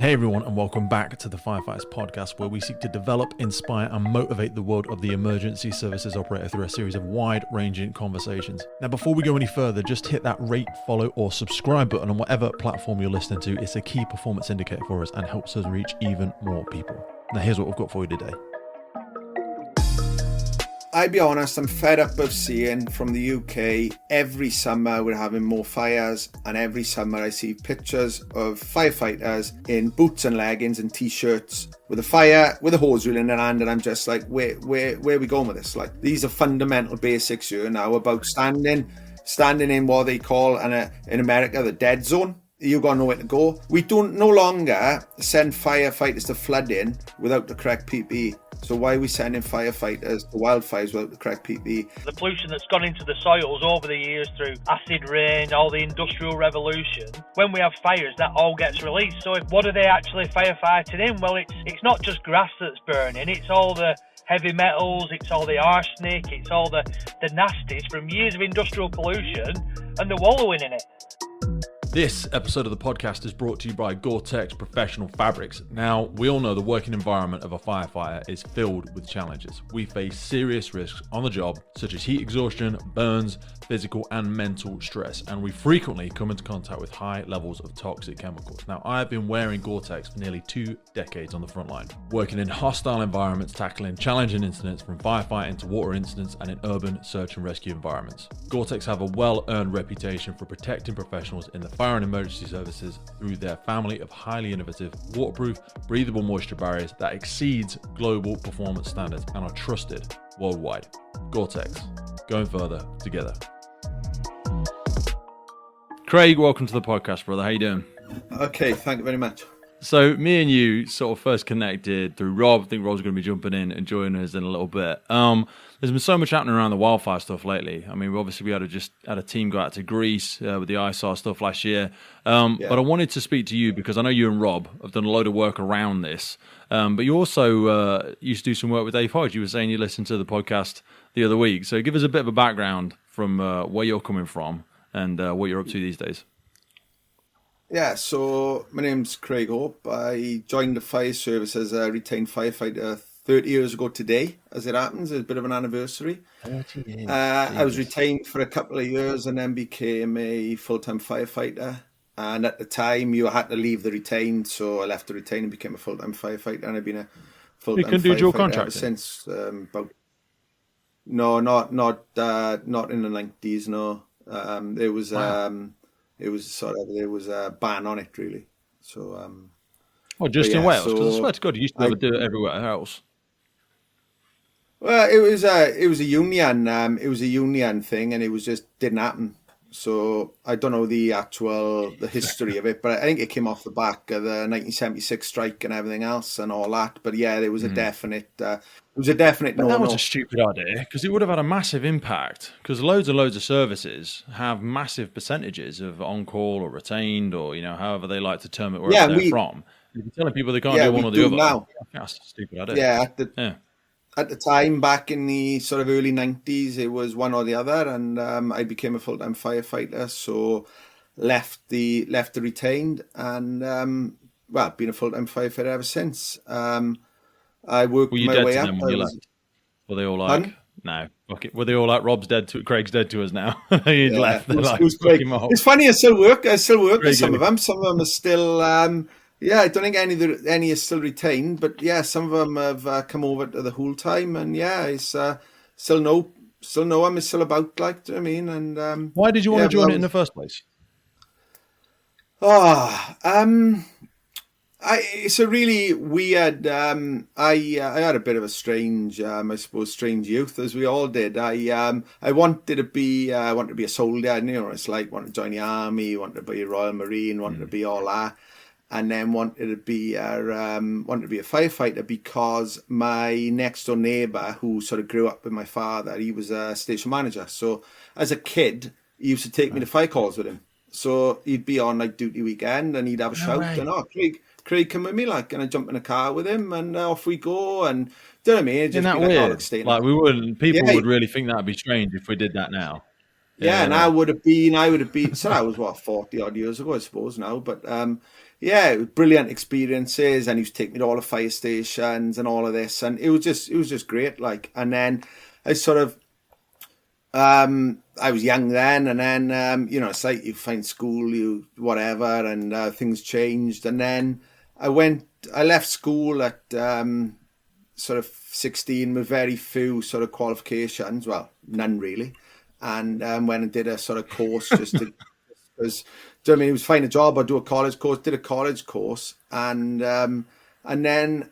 Hey everyone, and welcome back to the Firefighters podcast, where we seek to develop, inspire, and motivate the world of the emergency services operator through a series of wide-ranging conversations. Now, before we go any further, just hit that rate, follow, or subscribe button on whatever platform you're listening to. It's a key performance indicator for us and helps us reach even more people. Now, here's what we've got for you today. I'll be honest, I'm fed up of seeing from the UK every summer we're having more fires, and every summer I see pictures of firefighters in boots and leggings and t-shirts with a fire, with a hose reel in their hand, and I'm just like, where are we going with this? Like, these are fundamental basics here now about standing in what they call in America the dead zone. You got nowhere to go. We don't no longer send firefighters to flood in without the correct PPE. So why are we sending firefighters to wildfires without the correct PPE? The pollution that's gone into the soils over the years through acid rain, all the industrial revolution, when we have fires, that all gets released. So what are they actually firefighting in? Well, it's not just grass that's burning, it's all the heavy metals, it's all the arsenic, it's all the nasties from years of industrial pollution, and they're wallowing in it. This episode of the podcast is brought to you by Gore-Tex Professional Fabrics. Now, we all know the working environment of a firefighter is filled with challenges. We face serious risks on the job, such as heat exhaustion, burns, physical and mental stress, and we frequently come into contact with high levels of toxic chemicals. Now, I have been wearing Gore-Tex for nearly 2 decades on the front line, working in hostile environments, tackling challenging incidents from firefighting to water incidents and in urban search and rescue environments. Gore-Tex have a well-earned reputation for protecting professionals in the fire and emergency services through their family of highly innovative, waterproof, breathable moisture barriers that exceeds global performance standards and are trusted worldwide. Gore-Tex, going further together. Craig, welcome to the podcast, brother. How you doing? Okay, thank you very much. So me and you sort of first connected through Rob. I think Rob's going to be jumping in and joining us in a little bit. There's been so much happening around the wildfire stuff lately. I mean, we had a team go out to Greece with the ISAR stuff last year. But I wanted to speak to you because I know you and Rob have done a load of work around this. But you also used to do some work with Dave Hodge. You were saying you listened to the podcast the other week. So give us a bit of a background from where you're coming from and what you're up to these days. Yeah, so my name's Craig Hope. I joined the fire service as a retained firefighter 30 years ago today, as it happens. It's a bit of an anniversary. 30 years. I was retained for a couple of years and then became a full-time firefighter. And at the time, you had to leave the retained, so I left the retained and became a full-time firefighter. And I've been a full-time firefighter do dual contract since. No, not in the 90s. No, there was. Wow. It was a ban on it, really. So, just in Wales? Because I swear to God, you used to be able to do it everywhere else. Well, it was a union. It was a union thing, and it was just didn't happen. So I don't know the history of it, but I think it came off the back of the 1976 strike and everything else and all that. But yeah, there was a definite. It was a definite no. That was a stupid idea because it would have had a massive impact. Because loads of services have massive percentages of on call or retained or however they like to term it wherever they're from. If you're telling people they can't do one or the other, now. That's a stupid idea. Yeah, at the time, back in the sort of early 90s, it was one or the other, and I became a full-time firefighter, so left the retained, and been a full-time firefighter ever since. I worked my way up. Were they all like, pardon? No? Okay. Were they all like, Craig's dead to us now? He'd left. It's funny, I still work with some of them. Some of them are still... I don't think any are still retained, but yeah, some of them have come over to the whole time, and yeah, it's still know I'm still about, like, do you know what I mean? And why did you want to join it in the first place? It's a really weird. I had a bit of a strange, youth, as we all did. I wanted to be a soldier. It's like wanted to join the army, wanted to be a Royal Marine, wanted to be all that. And then wanted to be a firefighter because my next door neighbour, who sort of grew up with my father, he was a station manager. So as a kid, he used to take me to fire calls with him. So he'd be on like duty weekend, and he'd have a shout, and Craig, come with me, like, and I jump in a car with him, and off we go. And do you know what I mean? Isn't that weird? Like we wouldn't. People would really think that'd be strange if we did that now. Yeah, and I would have been. So that was 40 odd years ago, I suppose now, but. yeah, it was brilliant experiences, and he used to take me to all the fire stations and all of this, and it was just great. Like, and then I sort of, I was young then, and then it's like you find school, you whatever, and things changed, and then I left school at sort of 16 with very few sort of qualifications, well, none really, and went and did a sort of course just to, because, do you know what I mean, it was find a job or do a college course, did a college course, and then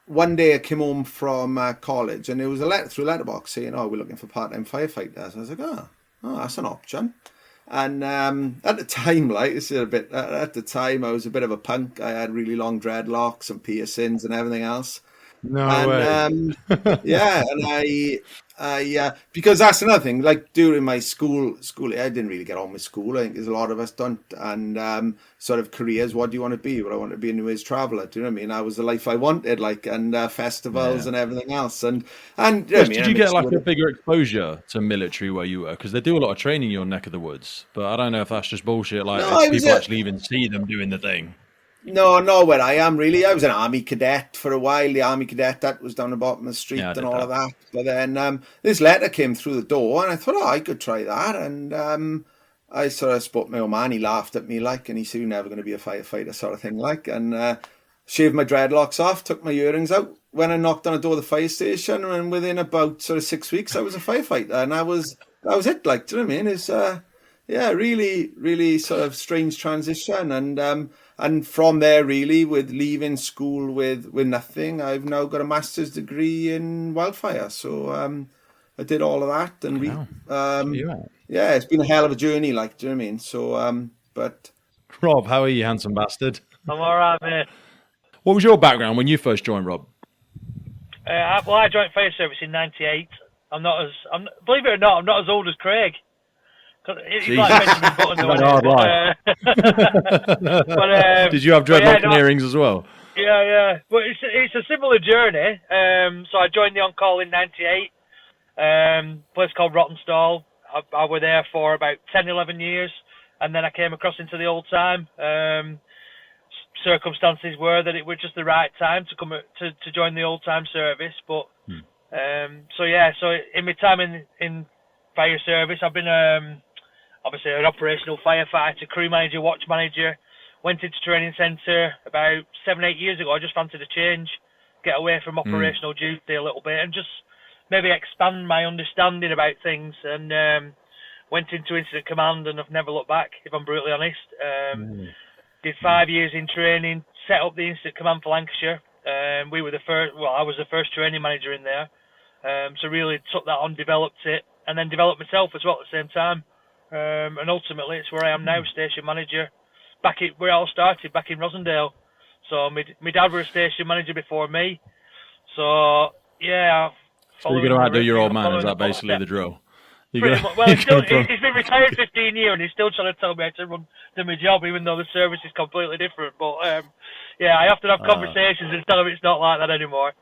one day I came home from college, and there was a letter through letterbox saying, "Oh, we're looking for part-time firefighters." I was like, "Oh, that's an option." And at the time, like, this is a bit. At the time, I was a bit of a punk. I had really long dreadlocks and piercings and everything else. No And way. yeah, and I because that's another thing. Like, during my school, I didn't really get on with school. I think there's a lot of us don't. And sort of careers. What do you want to be? Well, I want to be a New Age traveller. Do you know what I mean? That was the life I wanted. Like, and festivals and everything else. And did you get like a bigger exposure to military where you were? Because they do a lot of training in your neck of the woods. But I don't know if that's just bullshit. Like, if people actually even see them doing the thing. No, where I am really. I was an army cadet for a while. The army cadet that was down the bottom of the street and all of that. But then this letter came through the door, and I thought, I could try that. And I sort of spoke to my old man. He laughed at me like, and he said, "You're never going to be a firefighter," sort of thing like. And shaved my dreadlocks off, took my earrings out, went and knocked on the door of the fire station, and within about sort of 6 weeks, I was a firefighter, and that was it. Like, do you know what I mean? It's really, really sort of strange transition, and from there, really, with leaving school with nothing, I've now got a master's degree in Wildfire. So I did all of that, and it's been a hell of a journey. Like, do you know what I mean? So, but Rob, how are you, handsome bastard? I'm all right, mate. What was your background when you first joined, Rob? I joined fire service in '98. Believe it or not, I'm not as old as Craig. He's like Benjamin Button. But, did you have dreadlocks and earrings as well? Yeah. But it's a similar journey. So I joined the on-call in '98. Place called Rottenstall. I was there for about 10, 11 years, and then I came across into the old time. Circumstances were that it was just the right time to come to join the old time service. But so in my time in fire service, I've been obviously an operational firefighter, crew manager, watch manager. Went into training centre about 7-8 years ago. I just fancied a change, get away from operational duty a little bit, and just maybe expand my understanding about things. And went into incident command, and I've never looked back, if I'm brutally honest. Did 5 years in training, set up the incident command for Lancashire. We were I was the first training manager in there. So really took that on, developed it, and then developed myself as well at the same time. And ultimately, it's where I am now, station manager. Where it all started, back in Rosendale. So my dad was a station manager before me. So yeah. So you're going to outdo your old man? Is that basically the drill? Well, he's been retired 15 years, and he's still trying to tell me how to do my job, even though the service is completely different. But I have to have conversations and tell him it's not like that anymore.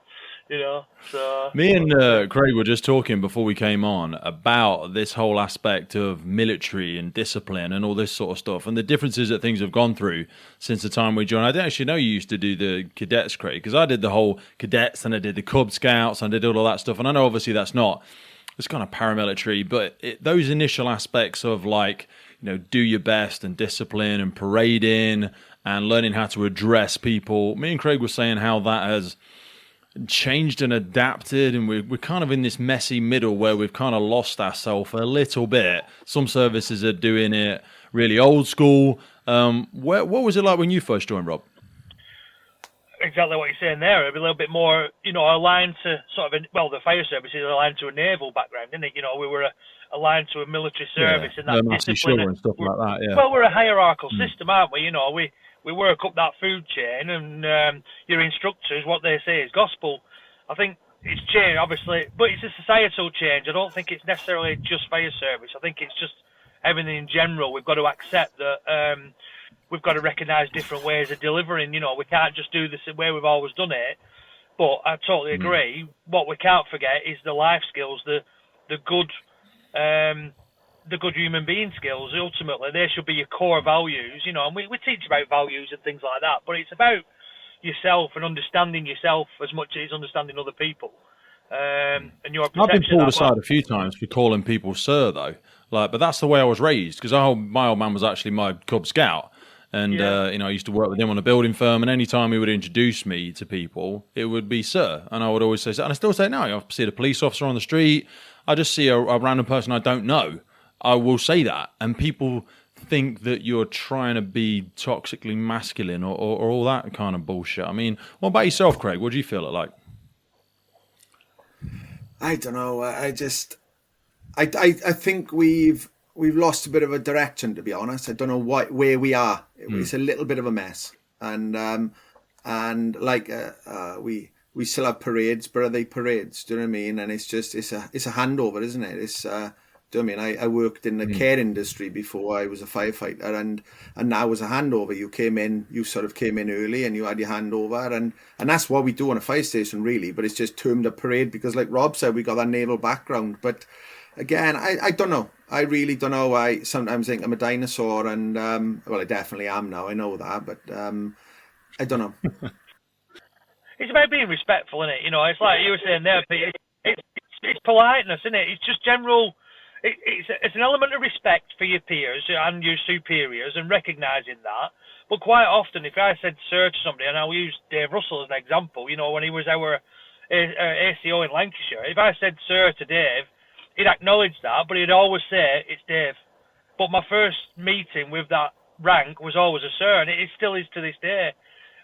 You know, so me and Craig were just talking before we came on about this whole aspect of military and discipline and all this sort of stuff, and the differences that things have gone through since the time we joined. I didn't actually know you used to do the cadets, Craig, because I did the whole cadets and I did the Cub Scouts and I did all that stuff. And I know obviously that's not, it's kind of paramilitary, but those initial aspects of, like, you know, do your best and discipline and parading and learning how to address people. Me and Craig were saying how that has changed and adapted, and we're kind of in this messy middle where we've kind of lost ourselves a little bit. Some services are doing it really old school. What was it like when you first joined, Rob? Exactly what you're saying there. It'd be a little bit more, aligned to the fire service is aligned to a naval background, isn't it? We were aligned to a military service and that discipline and stuff like that. Yeah. Well, we're a hierarchical system, aren't we? We work up that food chain, and your instructors, what they say is gospel. I think it's changed, obviously, but it's a societal change. I don't think it's necessarily just fire service. I think it's just everything in general. We've got to accept that we've got to recognise different ways of delivering. We can't just do this the way we've always done it. But I totally agree. What we can't forget is the life skills, the good the good human being skills. Ultimately, they should be your core values, you know, and we teach about values and things like that, but it's about yourself and understanding yourself as much as understanding other people. And your perception. I've been pulled aside a few times for calling people sir, though. But that's the way I was raised, because my old man was actually my Cub Scout. And, I used to work with him on a building firm, and any time he would introduce me to people, it would be sir. And I would always say sir. And I still say it now. I see a police officer on the street, I just see a random person I don't know, I will say that. And people think that you're trying to be toxically masculine or all that kind of bullshit. I mean, what about yourself, Craig? What do you feel it like? I don't know. I think we've lost a bit of a direction, to be honest. I don't know where we are. It's a little bit of a mess, and we still have parades, but are they parades? Do you know what I mean? And it's a handover, isn't it? It's do you know what I mean? I worked in the care industry before I was a firefighter, and now as a handover, you sort of came in early and you had your handover, and that's what we do on a fire station, really. But it's just termed a parade because, like Rob said, we got that naval background. But again, I don't know. I really don't know. I sometimes think I'm a dinosaur, and well, I definitely am now. I know that, but I don't know. It's about being respectful, isn't it? You know, it's like you were saying there, Pete. It's politeness, isn't it? It's just general. It's an element of respect for your peers and your superiors, and recognising that. But quite often, if I said sir to somebody, and I'll use Dave Russell as an example, you know, when he was our ACO in Lancashire, if I said sir to Dave, he'd acknowledge that, but he'd always say it's Dave. But my first meeting with that rank was always a sir, and it still is to this day.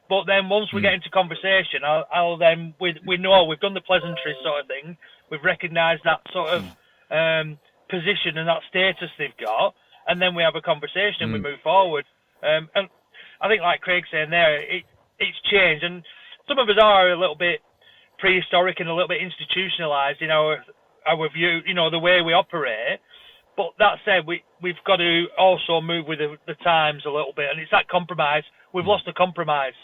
But then once we get into conversation, I'll then, we know we've done the pleasantry sort of thing, we've recognised that sort of position and that status they've got, and then we have a conversation and we move forward. And I think, like Craig's saying there, it's changed, and some of us are a little bit prehistoric and a little bit institutionalised in our view, you know, the way we operate. But that said, we've got to also move with the times a little bit, and it's that compromise. We've lost the compromise,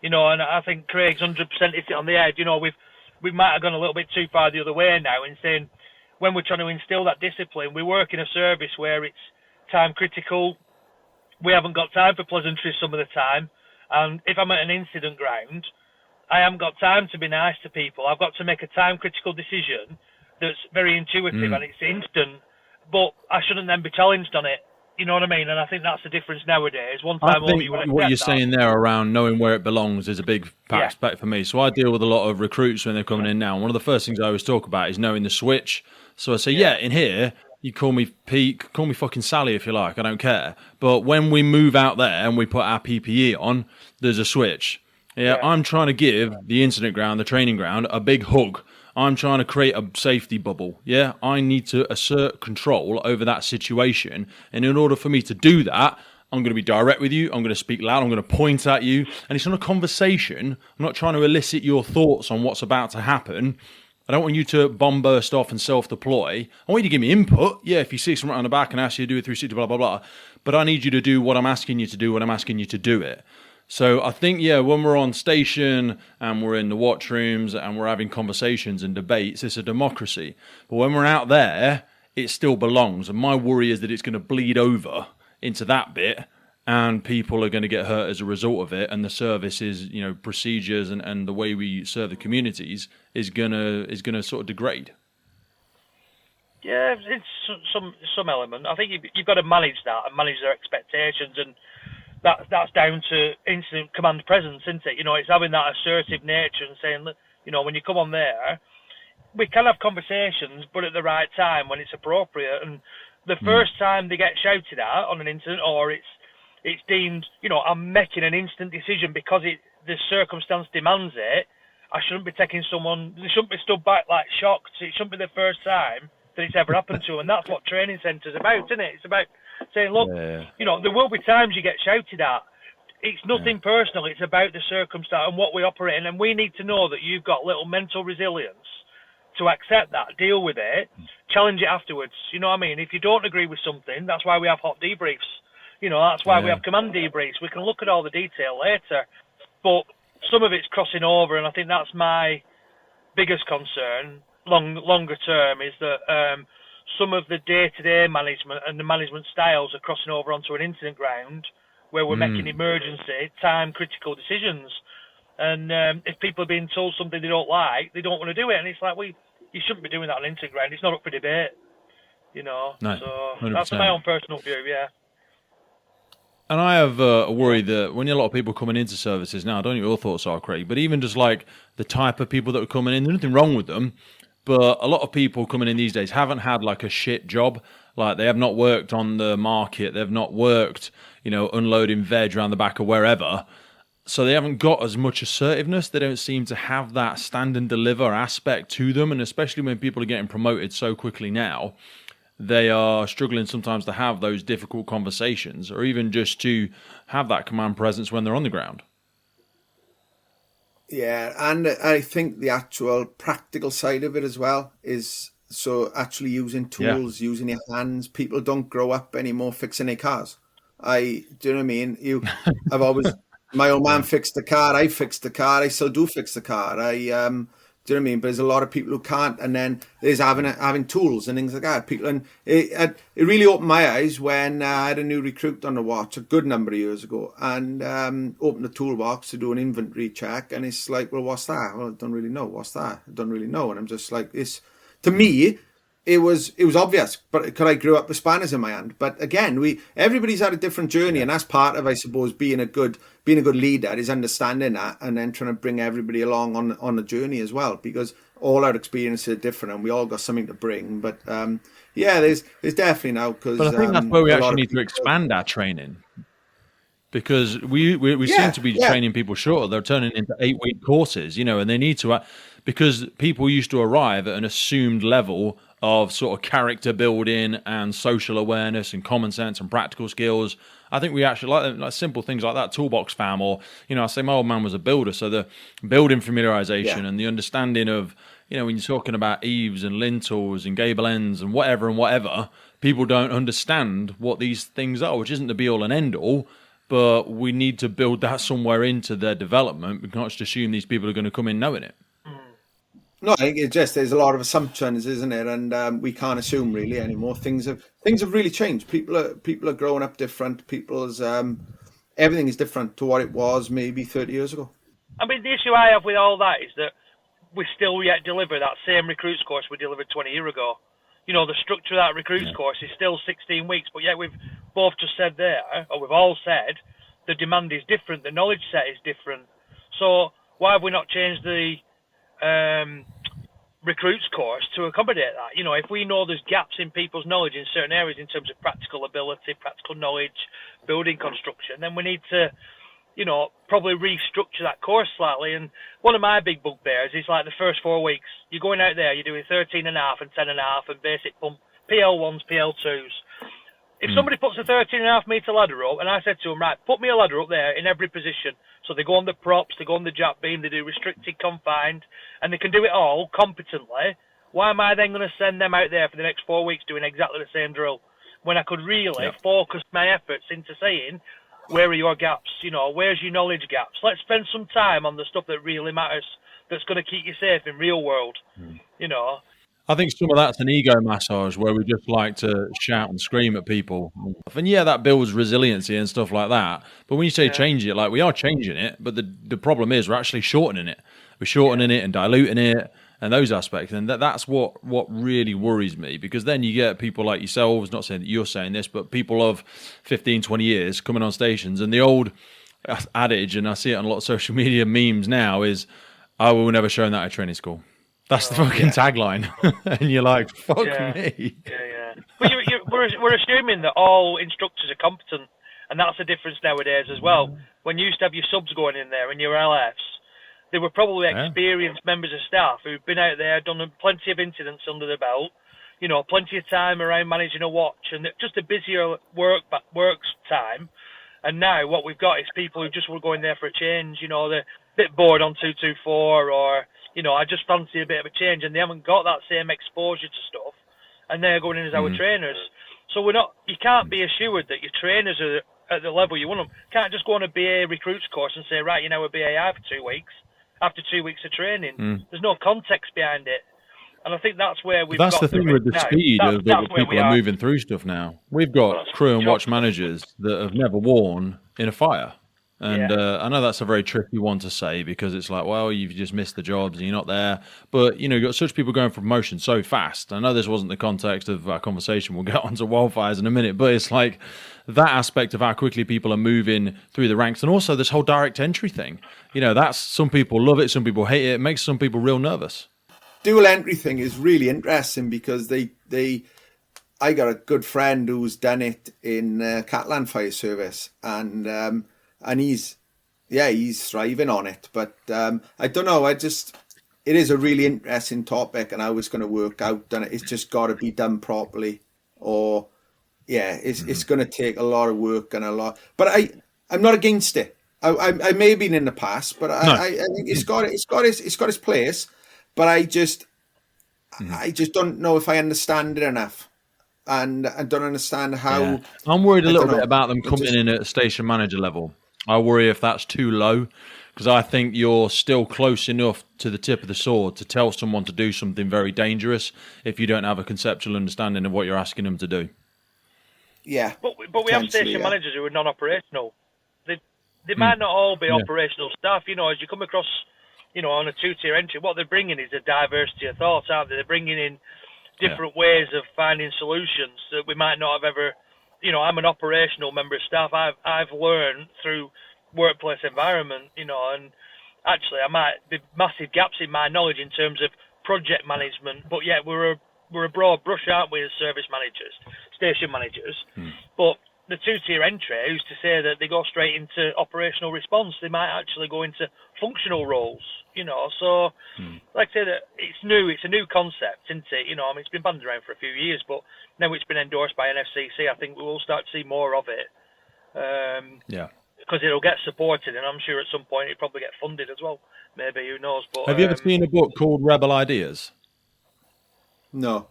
you know, and I think Craig's 100% hit it on the head. You know, we might have gone a little bit too far the other way now in saying, when we're trying to instill that discipline, we work in a service where it's time critical. We haven't got time for pleasantries some of the time. And if I'm at an incident ground, I haven't got time to be nice to people. I've got to make a time critical decision that's very intuitive and it's instant, but I shouldn't then be challenged on it. You know what I mean? And I think that's the difference nowadays. One time I think what you're saying there around knowing where it belongs is a big aspect for me. So I deal with a lot of recruits when they're coming in now. And one of the first things I always talk about is knowing the switch. So I say, in here, you call me Pete, call me fucking Sally if you like, I don't care. But when we move out there and we put our PPE on, there's a switch. I'm trying to give the incident ground, the training ground, a big hug. I'm trying to create a safety bubble. I need to assert control over that situation. And in order for me to do that, I'm going to be direct with you. I'm going to speak loud. I'm going to point at you. And it's not a conversation. I'm not trying to elicit your thoughts on what's about to happen. I don't want you to bomb burst off and self-deploy. I want you to give me input. If you see someone on the back and ask you to do a 360, blah, blah, blah. But I need you to do what I'm asking you to do when I'm asking you to do it. So I think, when we're on station and we're in the watch rooms and we're having conversations and debates, it's a democracy. But when we're out there, it still belongs. And my worry is that it's going to bleed over into that bit and people are going to get hurt as a result of it. And the services, procedures and the way we serve the communities is going to sort of degrade. Yeah, it's some element. I think you've got to manage that and manage their expectations, and that's down to incident command presence, isn't it? It's having that assertive nature and saying, look, when you come on there, we can have conversations, but at the right time when it's appropriate. And the first time they get shouted at on an incident, or it's deemed, I'm making an instant decision because the circumstance demands it, I shouldn't be taking someone, they shouldn't be stood back like shocked. It shouldn't be the first time that it's ever happened to, and that's what training centres are about, isn't it? It's about saying, look, there will be times you get shouted at. It's nothing personal. It's about the circumstance and what we operate in, and we need to know that you've got little mental resilience to accept that, deal with it, challenge it afterwards. You know what I mean? If you don't agree with something, that's why we have hot debriefs. That's why we have command debriefs. We can look at all the detail later, but some of it's crossing over, and I think that's my biggest concern longer term, is that some of the day-to-day management and the management styles are crossing over onto an incident ground where we're making emergency, time-critical decisions. And if people are being told something they don't like, they don't want to do it. And it's like, well, you shouldn't be doing that on an incident ground. It's not up for debate, you know. No, so 100%. That's my own personal view, yeah. And I have a worry that when a lot of people coming into services now, I don't know what your thoughts are, Craig, but even just like the type of people that are coming in, there's nothing wrong with them, but a lot of people coming in these days haven't had like a shit job. Like they have not worked on the market. They've not worked, unloading veg around the back or wherever. So they haven't got as much assertiveness. They don't seem to have that stand and deliver aspect to them. And especially when people are getting promoted so quickly now, they are struggling sometimes to have those difficult conversations or even just to have that command presence when they're on the ground. Yeah, and I think the actual practical side of it as well is so actually using tools, using your hands. People don't grow up anymore fixing their cars. Do you know what I mean? I've always, my old man fixed the car. I fixed the car. I still do fix the car. Do you know what I mean? But there's a lot of people who can't, and then there's having tools and things like that. People, and it really opened my eyes when I had a new recruit on the watch a good number of years ago, and opened the toolbox to do an inventory check, and it's like, well, what's that? Well, I don't really know. What's that? I don't really know. And I'm just like, this. To me, it was obvious, but because I grew up with spanners in my hand. But again, everybody's had a different journey, and that's part of, I suppose, being a good leader is understanding that, and then trying to bring everybody along on the journey as well, because all our experiences are different, and we all got something to bring. But there's definitely now, because but I think that's where we actually need to expand our training, because we seem to be training people shorter. They're turning into 8-week courses, and they need to, because people used to arrive at an assumed level of sort of character building and social awareness and common sense and practical skills. I think we actually like simple things like that, toolbox fam, or, I say my old man was a builder, so the building familiarization and the understanding of, when you're talking about eaves and lintels and gable ends and whatever, people don't understand what these things are, which isn't the be all and end all, but we need to build that somewhere into their development. We can't just assume these people are going to come in knowing it. No, I think there's a lot of assumptions, isn't it? And we can't assume really anymore. Things have really changed. People are growing up different. People's everything is different to what it was maybe 30 years ago. I mean, the issue I have with all that is that we still yet deliver that same recruits course we delivered 20 years ago. The structure of that recruits course is still 16 weeks, but yet we've both just said there, or we've all said, the demand is different, the knowledge set is different. So why have we not changed the recruits course to accommodate that? If we know there's gaps in people's knowledge in certain areas in terms of practical ability, practical knowledge, building construction, then we need to, probably restructure that course slightly. And one of my big bugbears is like the first 4 weeks, you're going out there, you're doing 13.5 and 10.5 and basic pump, PL1s, PL2s. If somebody puts a 13.5 metre ladder up, and I said to them, right, put me a ladder up there in every position. So they go on the props, they go on the jack beam, they do restricted, confined, and they can do it all competently. Why am I then going to send them out there for the next 4 weeks doing exactly the same drill, when I could really focus my efforts into saying, where are your gaps? Where's your knowledge gaps? Let's spend some time on the stuff that really matters, that's going to keep you safe in real world, I think some of that's an ego massage where we just like to shout and scream at people. And that builds resiliency and stuff like that. But when you say change it, like we are changing it, but the problem is we're actually shortening it. We're shortening it and diluting it and those aspects. And that's what really worries me, because then you get people like yourselves, not saying that you're saying this, but people of 15, 20 years coming on stations, and the old adage, and I see it on a lot of social media memes now, is, I will never show that at training school. That's the fucking tagline. And you're like, fuck me. Yeah. But we're assuming that all instructors are competent, and that's the difference nowadays as well. When you used to have your subs going in there and your LFs, they were probably experienced members of staff who've been out there, done plenty of incidents under the belt, plenty of time around managing a watch, and just a busier works time. And now what we've got is people who just were going there for a change, they're a bit bored on 224, or I just fancy a bit of a change, and they haven't got that same exposure to stuff, and they're going in as our trainers. So you can't be assured that your trainers are at the level you want them. You can't just go on a BA recruits course and say, right, you're now a BAI for 2 weeks, after 2 weeks of training. There's no context behind it. And I think that's where we've That's got the thing with the now. speed of That's the where people we are are. moving through stuff now. We've got crew and watch managers that have never worn in a fire. And I know that's a very tricky one to say because it's like, well, you've just missed the jobs and you're not there. But, you've got such people going for promotion so fast. I know this wasn't the context of our conversation. We'll get onto wildfires in a minute. But it's like that aspect of how quickly people are moving through the ranks. And also this whole direct entry thing. That's some people love it. Some people hate it. It makes some people real nervous. Dual entry thing is really interesting because I got a good friend who's done it in Catalan Fire Service, and he's thriving on it. But I don't know. It is a really interesting topic, and I was going to work out, and it's just got to be done properly, or it's going to take a lot of work and a lot. But I'm not against it. I may have been in the past, but I think it's got its place. But I just don't know if I understand it enough, and I don't understand how. Yeah. I'm worried a little bit about them coming in at station manager level. I worry if that's too low, because I think you're still close enough to the tip of the sword to tell someone to do something very dangerous if you don't have a conceptual understanding of what you're asking them to do. Yeah, but we have station managers who are non-operational. They might not all be operational staff. As you come across, on a two-tier entry, what they're bringing is a diversity of thoughts, aren't they? They're bringing in different ways of finding solutions that we might not have ever. I'm an operational member of staff. I've learned through workplace environment, and actually I might be massive gaps in my knowledge in terms of project management, but yet we're a broad brush, aren't we, as service managers, station managers? But the two-tier entry, who's to say that they go straight into operational response? They might actually go into functional roles, So, like I say, that it's new. It's a new concept, isn't it? It's been banded around for a few years, but now it's been endorsed by NFCC. I think we will start to see more of it. Because it'll get supported, and I'm sure at some point it'll probably get funded as well. Maybe, who knows? But have you ever seen a book called Rebel Ideas? No.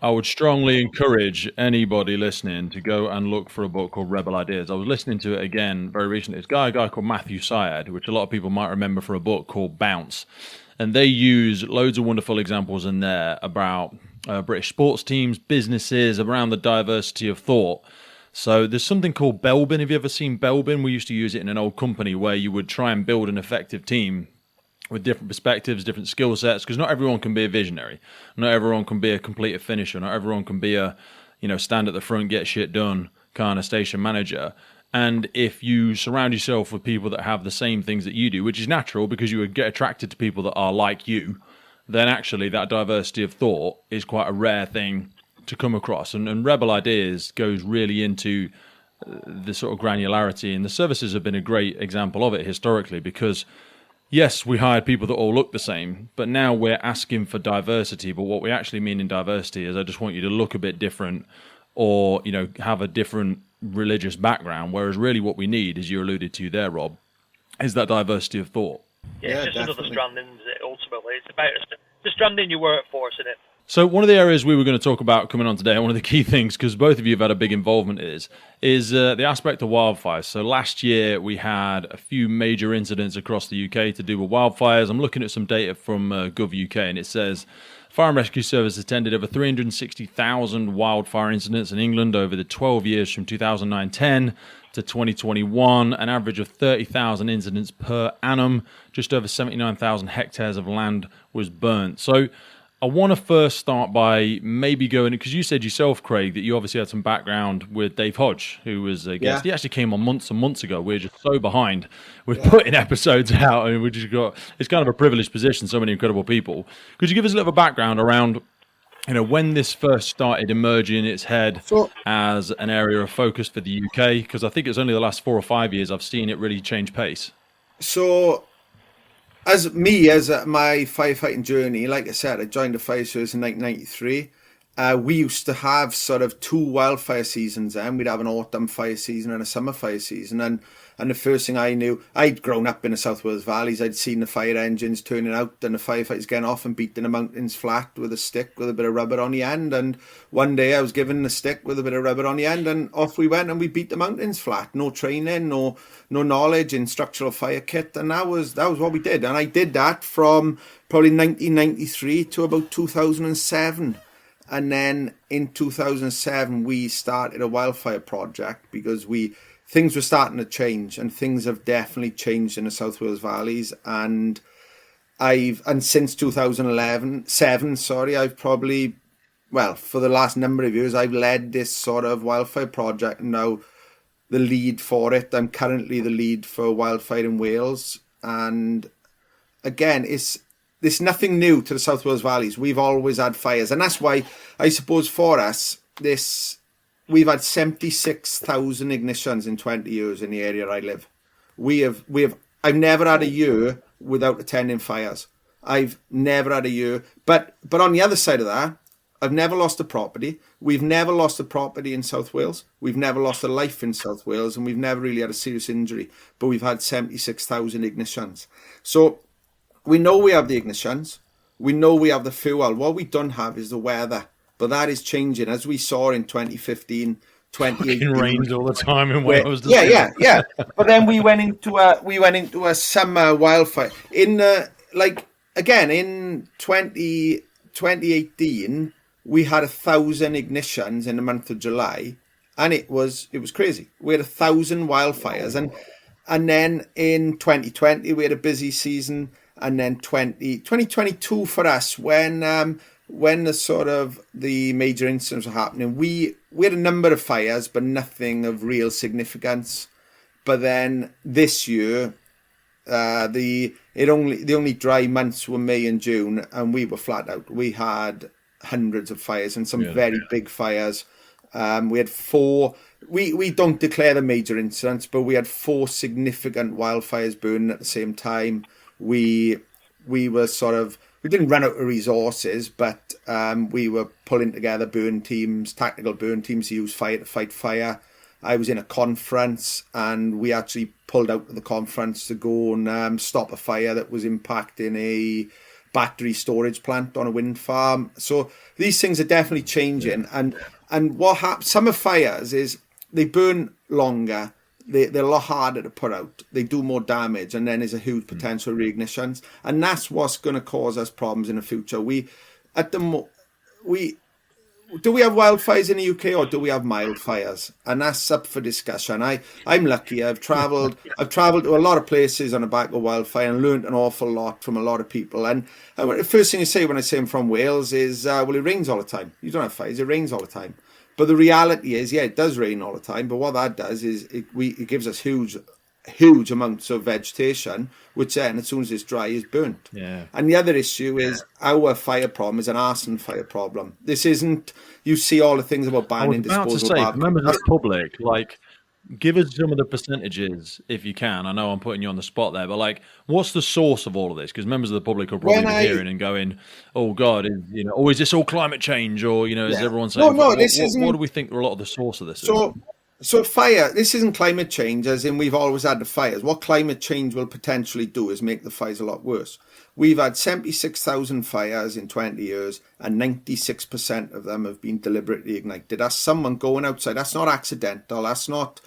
I would strongly encourage anybody listening to go and look for a book called Rebel Ideas. I was listening to it again very recently. It's a guy called Matthew Syed, which a lot of people might remember for a book called Bounce. And they use loads of wonderful examples in there about British sports teams, businesses, around the diversity of thought. So there's something called Belbin. Have you ever seen Belbin? We used to use it in an old company where you would try and build an effective team with different perspectives, different skill sets, because not everyone can be a visionary. Not everyone can be a complete finisher. Not everyone can be a, stand at the front, get shit done kind of station manager. And if you surround yourself with people that have the same things that you do, which is natural because you would get attracted to people that are like you, then actually that diversity of thought is quite a rare thing to come across. And Rebel Ideas goes really into the sort of granularity, and the services have been a great example of it historically because yes, we hired people that all look the same, but now we're asking for diversity. But what we actually mean in diversity is I just want you to look a bit different or, have a different religious background. Whereas really what we need, as you alluded to there, Rob, is that diversity of thought. Yeah, it's just another strand, isn't it, ultimately? It's about the strand in your workforce, isn't it? So one of the areas we were going to talk about coming on today, one of the key things, because both of you have had a big involvement is the aspect of wildfires. So last year we had a few major incidents across the UK to do with wildfires. I'm looking at some data from Gov UK, and it says Fire and Rescue Service attended over 360,000 wildfire incidents in England over the 12 years from 2009-10 to 2021, an average of 30,000 incidents per annum. Just over 79,000 hectares of land was burnt. So I want to first start by maybe going, because you said yourself, Craig, that you obviously had some background with Dave Hodge, who was a guest. He actually came on months and months ago. We're just so behind with putting episodes out, and we just got, it's kind of a privileged position, so many incredible people. Could you give us a little background around, when this first started emerging its head as an area of focus for the UK? Because I think it's only the last 4 or 5 years I've seen it really change pace. So, as my firefighting journey, like I said, I joined the fire service in 1993, we used to have sort of 2 wildfire seasons then. We'd have an autumn fire season and a summer fire season. And the first thing I knew, I'd grown up in the South Wales valleys. I'd seen the fire engines turning out and the firefighters getting off and beating the mountains flat with a stick with a bit of rubber on the end. And one day I was given the stick with a bit of rubber on the end, and off we went and we beat the mountains flat. No training, no knowledge in structural fire kit. And that was what we did. And I did that from probably 1993 to about 2007. And then in 2007, we started a wildfire project because things were starting to change, and things have definitely changed in the South Wales valleys. And since 2007, I've probably, for the last number of years, I've led this sort of wildfire project. And now the lead for it. I'm currently the lead for Wildfire in Wales. And again, there's nothing new to the South Wales valleys. We've always had fires. And that's why, I suppose, for us, we've had 76,000 ignitions in 20 years in the area I live. I've never had a year without attending fires. I've never had a year. But on the other side of that, I've never lost a property. We've never lost a property in South Wales. We've never lost a life in South Wales. And we've never really had a serious injury. But we've had 76,000 ignitions. So we know we have the ignitions. We know we have the fuel. What we don't have is the weather. But that is changing, as we saw in 2015, 2018. It rains all the time in Wales. Yeah. But then we went into a summer wildfire. In 2018, we had 1,000 ignitions in the month of July, and it was crazy. We had 1,000 wildfires, and then in 2020 we had a busy season, and then 2022 for us when the sort of the major incidents were happening, we had a number of fires, but nothing of real significance. But then this year, the only dry months were May and June, and we were flat out. We had hundreds of fires and some very big fires. We had 4. We don't declare the major incidents, but we had 4 significant wildfires burning at the same time. We were we didn't run out of resources, but we were pulling together tactical burn teams to use fire to fight fire. I was in a conference, and we actually pulled out of the conference to go and stop a fire that was impacting a battery storage plant on a wind farm. So these things are definitely changing. And what happens, summer fires is they burn longer. They're a lot harder to put out. They do more damage, and then there's a huge potential reignitions, and that's what's going to cause us problems in the future. Do we have wildfires in the UK, or do we have mild fires? And that's up for discussion. I'm lucky. I've travelled to a lot of places on the back of wildfire and learned an awful lot from a lot of people. And the first thing I say when I say I'm from Wales is, it rains all the time. You don't have fires. It rains all the time. But the reality is, it does rain all the time. But what that does is it gives us huge amounts of vegetation, which then, as soon as it's dry, is burnt. Yeah. And the other issue is our fire problem is an arson fire problem. This isn't. You see all the things about banning disposal. Members of the public, give us some of the percentages if you can. I know I'm putting you on the spot there, but what's the source of all of this? Because members of the public are probably hearing and going, "Oh God, is this all climate change?" Or is everyone saying, "No, this isn't." What do we think a lot of the source of this is? So fire, this isn't climate change, as in we've always had the fires. What climate change will potentially do is make the fires a lot worse. We've had 76,000 fires in 20 years, and 96% of them have been deliberately ignited. That's someone going outside. That's not accidental. That's not.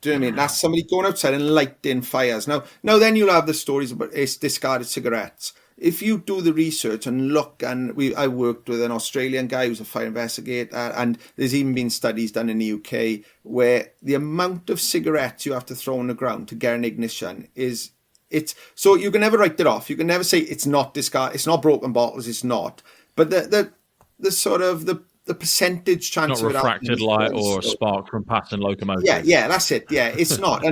Do you know what I mean? That's somebody going outside and lighting fires. Now then you'll have the stories about discarded cigarettes. If you do the research and look, I worked with an Australian guy who's a fire investigator, and there's even been studies done in the UK where the amount of cigarettes you have to throw on the ground to get an ignition so you can never write it off. You can never say it's not discard, it's not broken bottles, it's not. But the sort of the percentage chance not of refracted light or a spark from passing locomotives. Yeah, that's it. Yeah, it's not.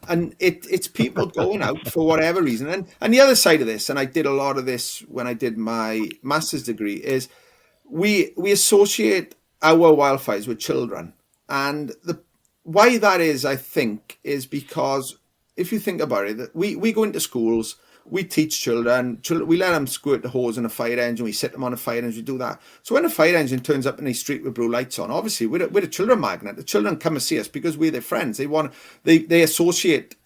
And it's people going out for whatever reason. And the other side of this, and I did a lot of this when I did my master's degree, is we associate our wildfires with children. And why that is, I think, is because if you think about it, we go into schools, we teach children, we let them squirt the hose in a fire engine, we sit them on a fire engine, we do that. So when a fire engine turns up in the street with blue lights on, obviously we're a children magnet. The children come and see us because we're their friends. They associate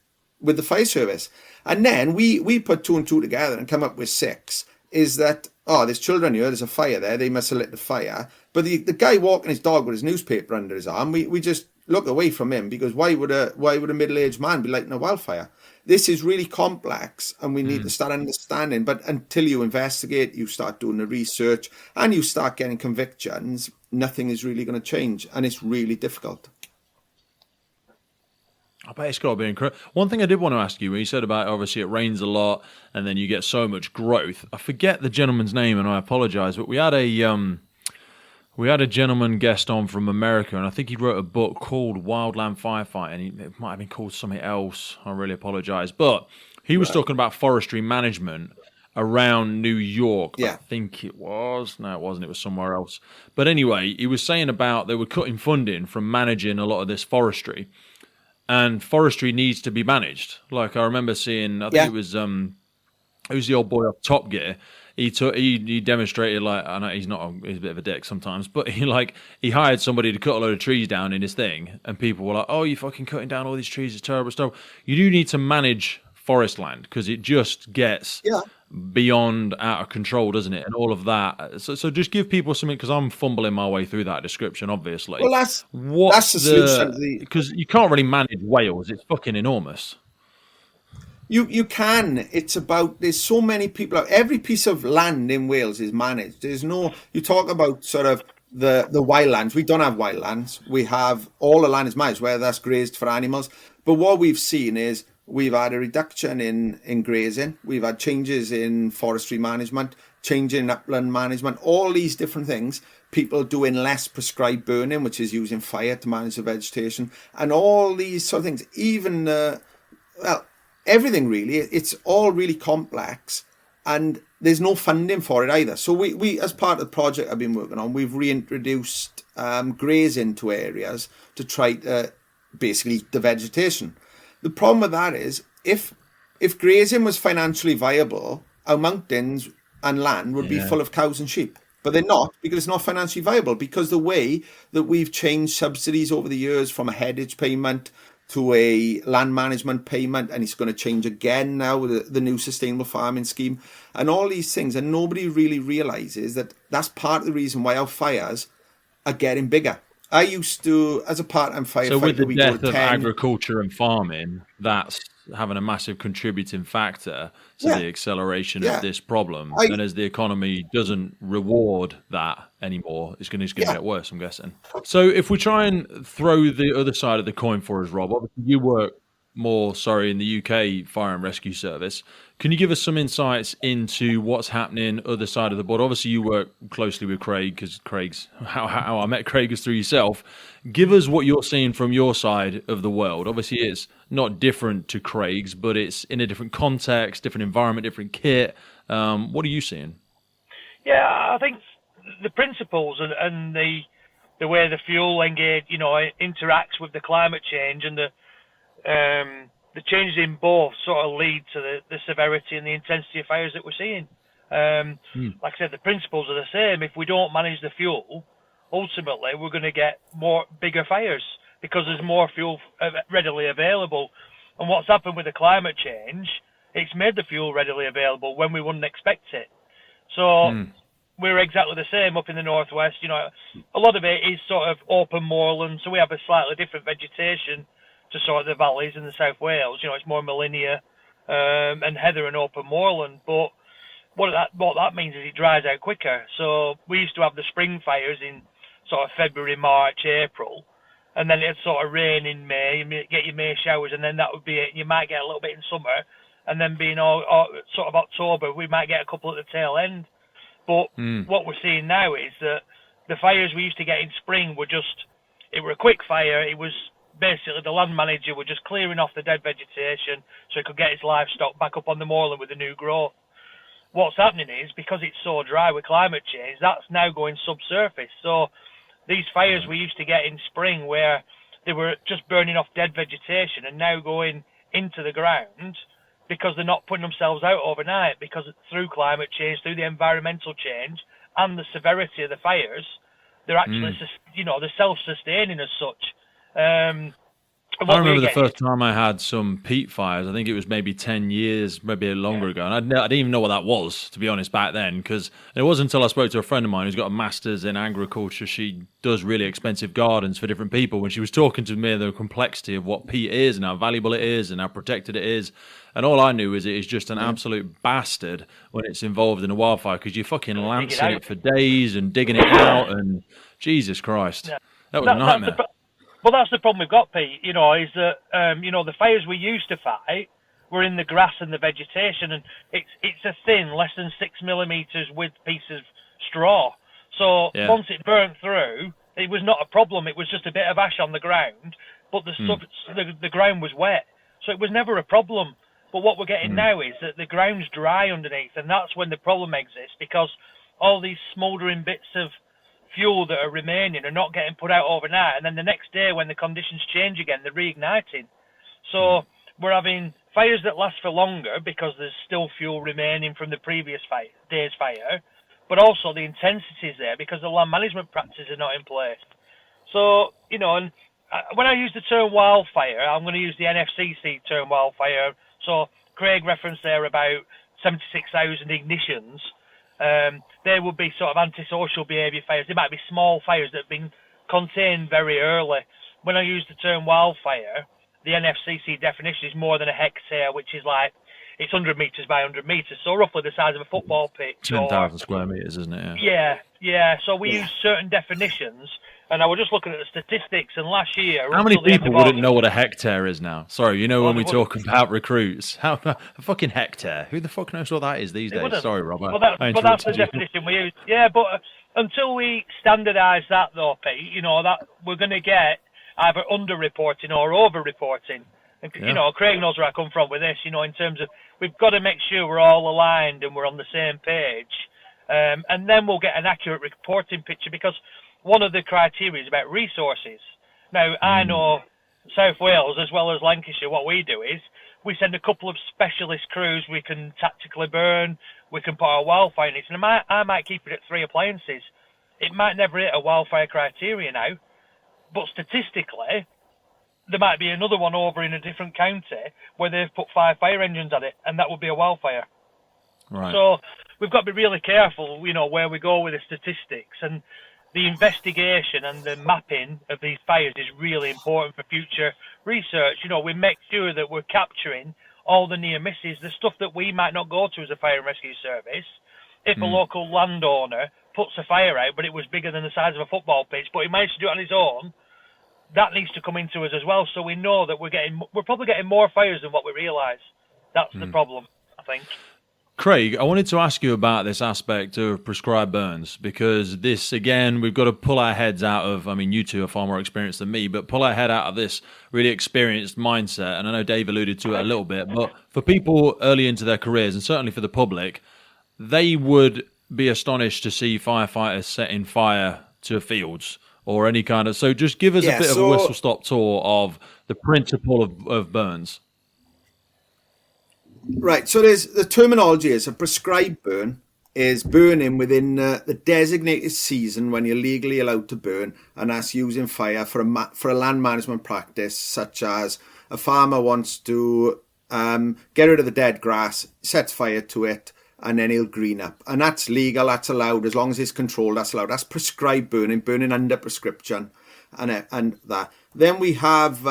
with the fire service. And then we put 2 and 2 together and come up with 6, is that, there's children here, there's a fire there, they must have lit the fire. But the guy walking his dog with his newspaper under his arm, we just look away from him, because why would a middle-aged man be lighting a wildfire? This is really complex, and we need to start understanding. But until you investigate, you start doing the research, and you start getting convictions, nothing is really going to change, and it's really difficult. I bet it's got to be incredible. One thing I did want to ask you, when you said about, obviously it rains a lot and then you get so much growth. I forget the gentleman's name, and I apologise, but we had a gentleman guest on from America, and I think he wrote a book called Wildland Firefighting. It might have been called something else. I really apologise, but he was talking about forestry management around New York. Yeah. I think it was. No, it wasn't. It was somewhere else. But anyway, he was saying about they were cutting funding from managing a lot of this forestry. And forestry needs to be managed. Like I remember seeing, I think it was the old boy off Top Gear. He demonstrated, like, I know he's a bit of a dick sometimes, but he hired somebody to cut a load of trees down in his thing, and people were like, "Oh, you fucking cutting down all these trees, it's terrible stuff." You do need to manage forest land, because it just gets beyond out of control, doesn't it? And all of that. So just give people something, because I'm fumbling my way through that description, obviously. Well, that's the solution. Because you can't really manage Wales. It's fucking enormous. You can. It's about, there's so many people. Every piece of land in Wales is managed. There's no, you talk about sort of the wildlands. We don't have wildlands. We have, all the land is managed, whether that's grazed for animals. But what we've seen is, we've had a reduction in grazing. We've had changes in forestry management, change in upland management, all these different things. People doing less prescribed burning, which is using fire to manage the vegetation, and all these sort of things. Even, everything really. It's all really complex, and there's no funding for it either. So we as part of the project I've been working on, we've reintroduced grazing to areas to try to basically eat the vegetation. The problem with that is, if grazing was financially viable, our mountains and land would be full of cows and sheep. But they're not, because it's not financially viable, because the way that we've changed subsidies over the years from a headage payment to a land management payment, and it's going to change again now with the new sustainable farming scheme, and all these things, and nobody really realises that that's part of the reason why our fires are getting bigger. I used to, as a part-time firefighter, so with the death of agriculture and farming, that's having a massive contributing factor to the acceleration of this problem. And as the economy doesn't reward that anymore, it's going to get worse, I'm guessing. So if we try and throw the other side of the coin for us, Rob, obviously you work more, in the UK Fire and Rescue Service. Can you give us some insights into what's happening other side of the board? Obviously, you work closely with Craig, because how I met Craig is through yourself. Give us what you're seeing from your side of the world. Obviously, it's not different to Craig's, but it's in a different context, different environment, different kit. What are you seeing? Yeah, I think the principles and the way the fuel interacts with the climate change, and the changes in both sort of lead to the severity and the intensity of fires that we're seeing. Like I said, the principles are the same. If we don't manage the fuel, ultimately we're going to get bigger fires, because there's more fuel readily available. And what's happened with the climate change, it's made the fuel readily available when we wouldn't expect it. So we're exactly the same up in the northwest. A lot of it is sort of open moorland, so we have a slightly different vegetation to sort of the valleys in the South Wales. It's more Molinia and heather and open moorland. But what that means is it dries out quicker. So we used to have the spring fires in sort of February, March, April, and then it'd sort of rain in May. You get your May showers, and then that would be it. You might get a little bit in summer, and then being sort of October, we might get a couple at the tail end. But what we're seeing now is that the fires we used to get in spring it were a quick fire. It was basically the land manager were just clearing off the dead vegetation so he could get his livestock back up on the moorland with the new growth. What's happening is, because it's so dry with climate change, that's now going subsurface. So these fires we used to get in spring, where they were just burning off dead vegetation, and now going into the ground, because they're not putting themselves out overnight, because through climate change, through the environmental change and the severity of the fires, they're actually, they're self-sustaining as such. I remember the first time I had some peat fires. I think it was maybe 10 years, maybe longer ago. And I didn't even know what that was, to be honest, back then. Because it wasn't until I spoke to a friend of mine who's got a master's in agriculture. She does really expensive gardens for different people. When she was talking to me, the complexity of what peat is and how valuable it is and how protected it is. And all I knew is it is just an absolute bastard when it's involved in a wildfire, because you're fucking lancing it for days and digging it out. And Jesus Christ, that was a nightmare. Well, that's the problem we've got, Pete, is that, the fires we used to fight were in the grass and the vegetation, and it's a thin, less than 6 millimetres width piece of straw. So once it burnt through, it was not a problem. It was just a bit of ash on the ground, but the ground was wet. So it was never a problem. But what we're getting now is that the ground's dry underneath, and that's when the problem exists, because all these smouldering bits of fuel that are remaining are not getting put out overnight, and then the next day when the conditions change again, they're reigniting. So we're having fires that last for longer because there's still fuel remaining from the previous day's fire, but also the intensity is there because the land management practices are not in place. So, and when I use the term wildfire, I'm going to use the NFCC term wildfire. So Craig referenced there about 76,000 ignitions. They would be sort of antisocial behaviour fires. They might be small fires that have been contained very early. When I use the term wildfire, the NFCC definition is more than a hectare, which is like, it's 100 metres by 100 metres, so roughly the size of a football pitch. 10,000 square metres, isn't it? Yeah. So we use certain definitions, and I was just looking at the statistics, and last year... How many people wouldn't know what a hectare is now? Sorry, when we talk about recruits, a fucking hectare? Who the fuck knows what that is these days? Sorry, Rob. But that's the definition we use. Yeah, but until we standardise that, though, Pete, that we're going to get either under-reporting or over-reporting. And, Craig knows where I come from with this, in terms of we've got to make sure we're all aligned and we're on the same page. And then we'll get an accurate reporting picture, because one of the criteria is about resources. Now, I know South Wales as well as Lancashire, what we do is we send a couple of specialist crews we can tactically burn, we can put our wildfire in it, and I might keep it at 3 appliances. It might never hit a wildfire criteria now, but statistically, there might be another one over in a different county where they've put 5 fire engines at it, and that would be a wildfire. Right. So we've got to be really careful, where we go with the statistics, and the investigation and the mapping of these fires is really important for future research. We make sure that we're capturing all the near misses, the stuff that we might not go to as a fire and rescue service. If a local landowner puts a fire out, but it was bigger than the size of a football pitch, but he managed to do it on his own, that needs to come into us as well, so we know that we're probably getting more fires than what we realise. That's the problem, I think. Craig, I wanted to ask you about this aspect of prescribed burns, because this, again, we've got to pull our heads out of, you two are far more experienced than me, but pull our head out of this really experienced mindset. And I know Dave alluded to it a little bit, but for people early into their careers, and certainly for the public, they would be astonished to see firefighters setting fire to fields or any kind of... So just give us a bit of a whistle-stop tour of the principle of burns. Right, so there's the terminology is a prescribed burn is burning within the designated season when you're legally allowed to burn, and that's using fire for a land management practice, such as a farmer wants to get rid of the dead grass, sets fire to it, and then he'll green up. And that's legal, that's allowed, as long as it's controlled, that's allowed. That's prescribed burning under prescription, and that. Then we have...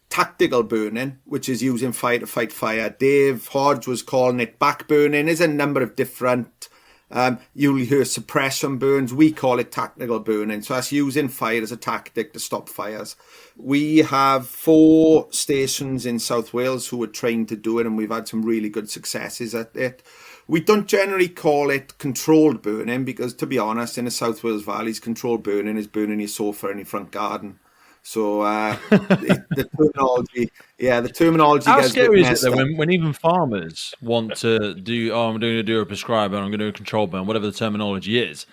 tactical burning, which is using fire to fight fire. Dave Hodge was calling it back burning. There's a number of different, you'll hear suppression burns. We call it tactical burning. So that's using fire as a tactic to stop fires. We have 4 stations in South Wales who are trained to do it, and we've had some really good successes at it. We don't generally call it controlled burning because, to be honest, in the South Wales valleys, controlled burning is burning your sofa in your front garden. So the terminology. How gets scary is it that when even farmers want to do? I'm going to do a prescribed burn, I'm going to do a controlled burn, whatever the terminology is.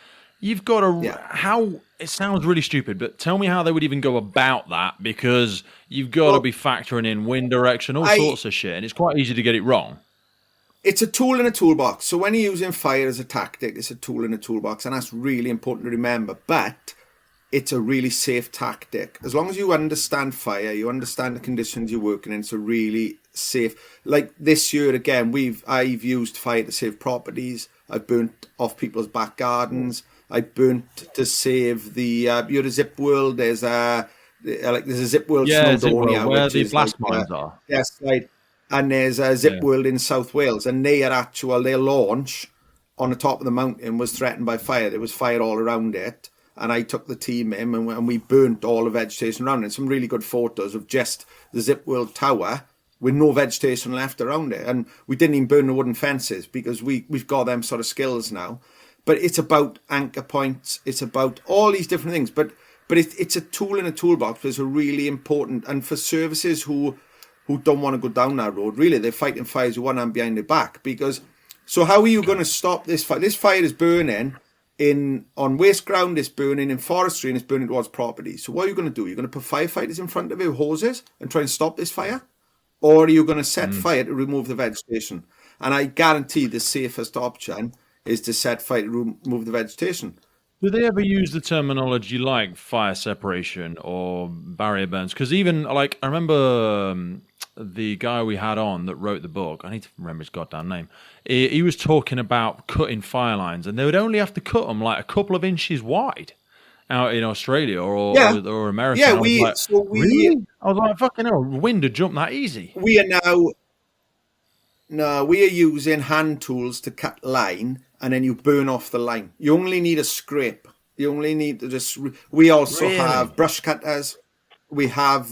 you've got to, how, it sounds really stupid, but tell me how they would even go about that, because you've got to be factoring in wind direction, all sorts of shit, and it's quite easy to get it wrong. It's a tool in a toolbox. So when you're using fire as a tactic, it's a tool in a toolbox, and that's really important to remember. But it's a really safe tactic. As long as you understand fire, you understand the conditions you're working in, it's a really safe. Like this year, again, I've used fire to save properties. I've burnt off people's back gardens. I burnt to save the you're a Zip World. There's a Zip World Snowdonia, where the blast mines are. Yes, right. And there's a Zip World in South Wales, and their launch on the top of the mountain was threatened by fire. There was fire all around it, and I took the team in, and we burnt all the vegetation around it. Some really good photos of just the Zip World Tower with no vegetation left around it, and we didn't even burn the wooden fences because we've got them sort of skills now. But it's about anchor points. It's about all these different things. But it's a tool in a toolbox. But it's a really important, and for services who don't want to go down that road, really, they're fighting fires with one hand behind their back. Because, so how are you going to stop this fire? This fire is burning on waste ground, it's burning in forestry, and it's burning towards property. So what are you going to do? You're going to put firefighters in front of you with hoses and try and stop this fire? Or are you going to set fire to remove the vegetation? And I guarantee the safest option is to set fire to remove the vegetation. Do they ever use the terminology like fire separation or barrier burns? Because even, like, I remember the guy we had on that wrote the book, I need to remember his goddamn name, he was talking about cutting fire lines, and they would only have to cut them like a couple of inches wide out in Australia or America. Yeah, really? I was like, fucking hell, wind to jump that easy. We are using hand tools to cut line, and then you burn off the line. You only need a scrape. You only need to just. We also have brush cutters. We have.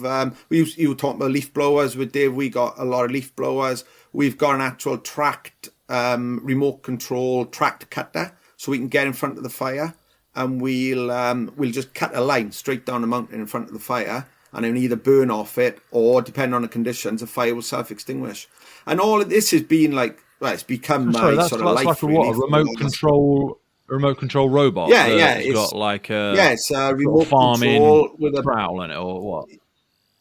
You were talking about leaf blowers with Dave. We got a lot of leaf blowers. We've got an actual tracked, remote control tracked cutter, so we can get in front of the fire, and we'll just cut a line straight down the mountain in front of the fire, and then either burn off it, or depending on the conditions, the fire will self-extinguish. And all of this has been like. Well, it's become my sort of life. Like a remote control robot. It's got like it's a remote control with a prowl in it, or what?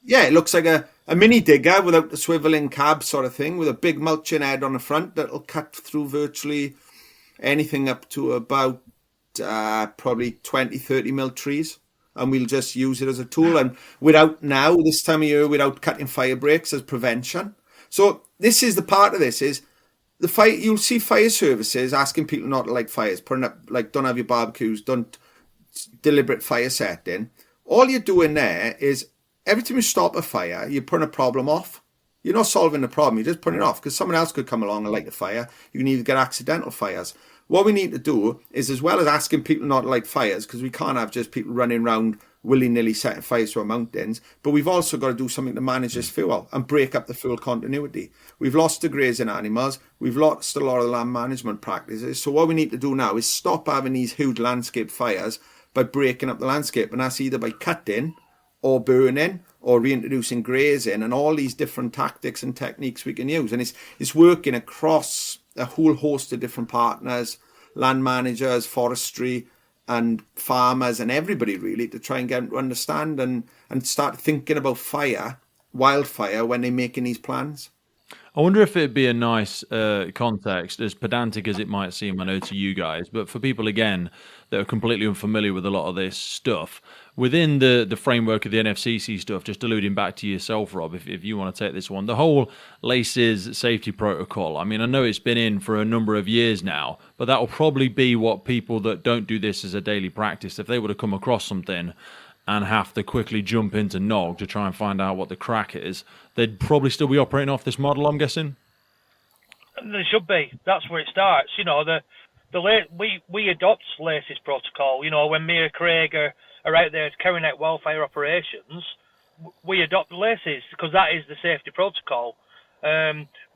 Yeah, it looks like a mini digger without the swiveling cab sort of thing, with a big mulching head on the front that'll cut through virtually anything up to about probably 20-30 mil trees, and we'll just use it as a tool. And this time of year, without cutting fire breaks as prevention. So this is the part of this is. The fire, you'll see fire services asking people not to light fires, putting up like don't have your barbecues, don't deliberate fire setting. All you're doing there is every time you stop a fire, you're putting a problem off. You're not solving the problem, you're just putting it off because someone else could come along and light the fire. You can either get accidental fires. What we need to do is, as well as asking people not to light fires, because we can't have just people running around willy-nilly setting fires to our mountains, but we've also got to do something to manage this fuel and break up the fuel continuity. We've lost the grazing animals, we've lost a lot of the land management practices, so what we need to do now is stop having these huge landscape fires by breaking up the landscape, and that's either by cutting or burning or reintroducing grazing and all these different tactics and techniques we can use. And it's working across a whole host of different partners, land managers, forestry, and farmers and everybody really, to try and get them to understand and start thinking about wildfire when they're making these plans. I wonder if it'd be a nice context, as pedantic as it might seem, I know, to you guys, but for people, again, that are completely unfamiliar with a lot of this stuff, within the framework of the NFCC stuff, just alluding back to yourself, Rob, if you want to take this one, the whole LACES safety protocol, I mean, I know it's been in for a number of years now, but that will probably be what people that don't do this as a daily practice, if they were to come across something and have to quickly jump into NOG to try and find out what the crack is, they'd probably still be operating off this model, I'm guessing? They should be. That's where it starts. You know, we adopt LACES protocol. You know, when me and Craig are out there carrying out wildfire operations, we adopt LACES because that is the safety protocol.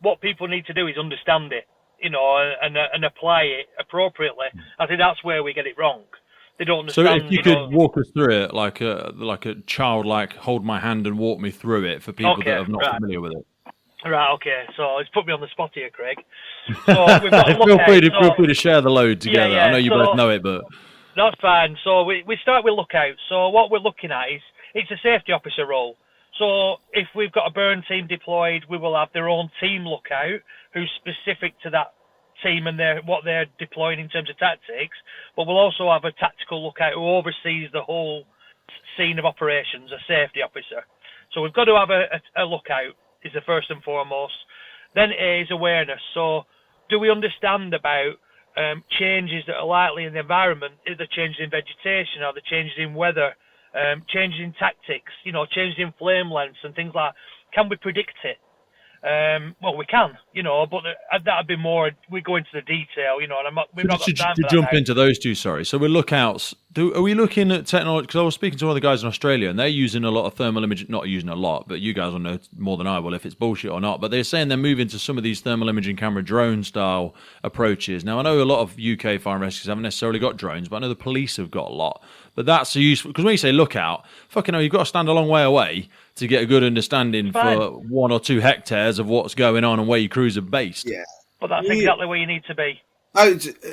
What people need to do is understand it, you know, and apply it appropriately. I think that's where we get it wrong. They don't understand. So if you could walk us through it like a childlike, hold my hand and walk me through it for people that are not familiar with it. Right, okay. So it's put me on the spot here, Craig. So we've got feel free to share the load together. I know you both know it, but That's fine. So we start with lookout. So what we're looking at is it's a safety officer role. So if we've got a burn team deployed, we will have their own team lookout who's specific to that team and what they're deploying in terms of tactics. But we'll also have a tactical lookout who oversees the whole scene of operations, a safety officer. So we've got to have a lookout is the first and foremost. Then it is awareness. So do we understand about changes that are likely in the environment, either changes in vegetation or the changes in weather, changes in tactics, changes in flame lengths and things like that? Can we predict it? Well, we can, but that'd be more. We go into the detail, and we've not got time to for jump that into those two. Sorry, so we're lookouts. Are we looking at technology? Because I was speaking to one of the guys in Australia, and they're using a lot of thermal imaging. Not using a lot, but you guys will know more than I will if it's bullshit or not. But they're saying they're moving to some of these thermal imaging camera drone style approaches. Now I know a lot of UK fire and rescues haven't necessarily got drones, but I know the police have got a lot. But that's useful because when you say lookout, fucking hell, you've got to stand a long way away to get a good understanding for 1 or 2 hectares of what's going on and where your crews are based. Yeah. But that's exactly where you need to be.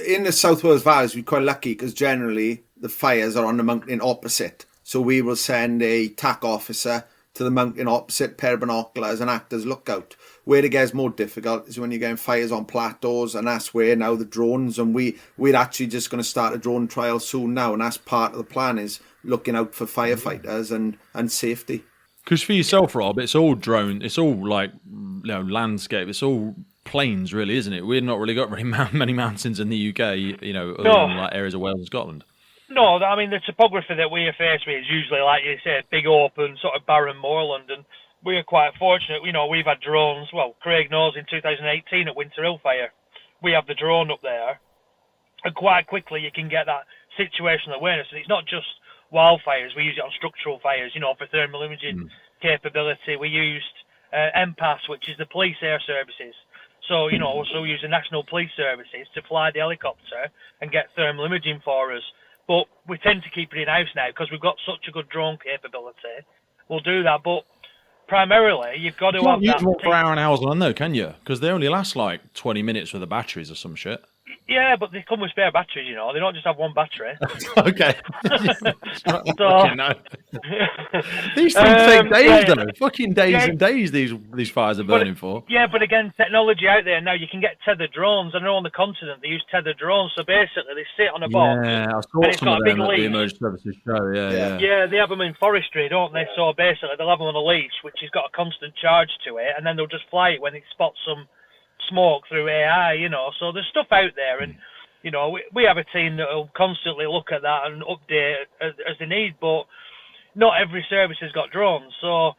In the South Wales Valleys, we're quite lucky because generally the fires are on the mountain opposite. So we will send a TAC officer to the mountain opposite, pair of binoculars and act as lookout. Where it gets more difficult is when you're getting fires on plateaus, and that's where now the drones, and we're actually just going to start a drone trial soon now, and that's part of the plan is looking out for firefighters and safety. Because for yourself, Rob, it's all drone, it's all like landscape, it's all plains, really, isn't it? We've not really got very many mountains in the UK, other than like areas of Wales and Scotland. No, I mean, the topography that we are faced with is usually, like you said, big open, sort of barren moorland, and we're quite fortunate. We've had drones. Well, Craig knows in 2018 at Winter Hill Fire, we have the drone up there, and quite quickly you can get that situational awareness. And it's not just wildfires. We use it on structural fires, for thermal imaging capability. We used MPAS, which is the police air services. So, also use the National Police Services to fly the helicopter and get thermal imaging for us. But we tend to keep it in-house now because we've got such a good drone capability. We'll do that, but primarily you've got to have that. You can't use one for hour and hours on though, can you? Because they only last like 20 minutes with the batteries or some shit. Yeah, but they come with spare batteries, They don't just have one battery. Okay. These things take days, though. Fucking days and days these fires are burning for. Yeah, but again, technology out there now, you can get tethered drones. I know on the continent they use tethered drones. So basically, they sit on a box. Yeah, I saw and it's some got of a big them at leash. the emergency services show. Yeah, they have them in forestry, don't they? So basically, they'll have them on a leash, which has got a constant charge to it, and then they'll just fly it when it spots some smoke through AI, So there's stuff out there, and we have a team that will constantly look at that and update as they need, but not every service has got drones. So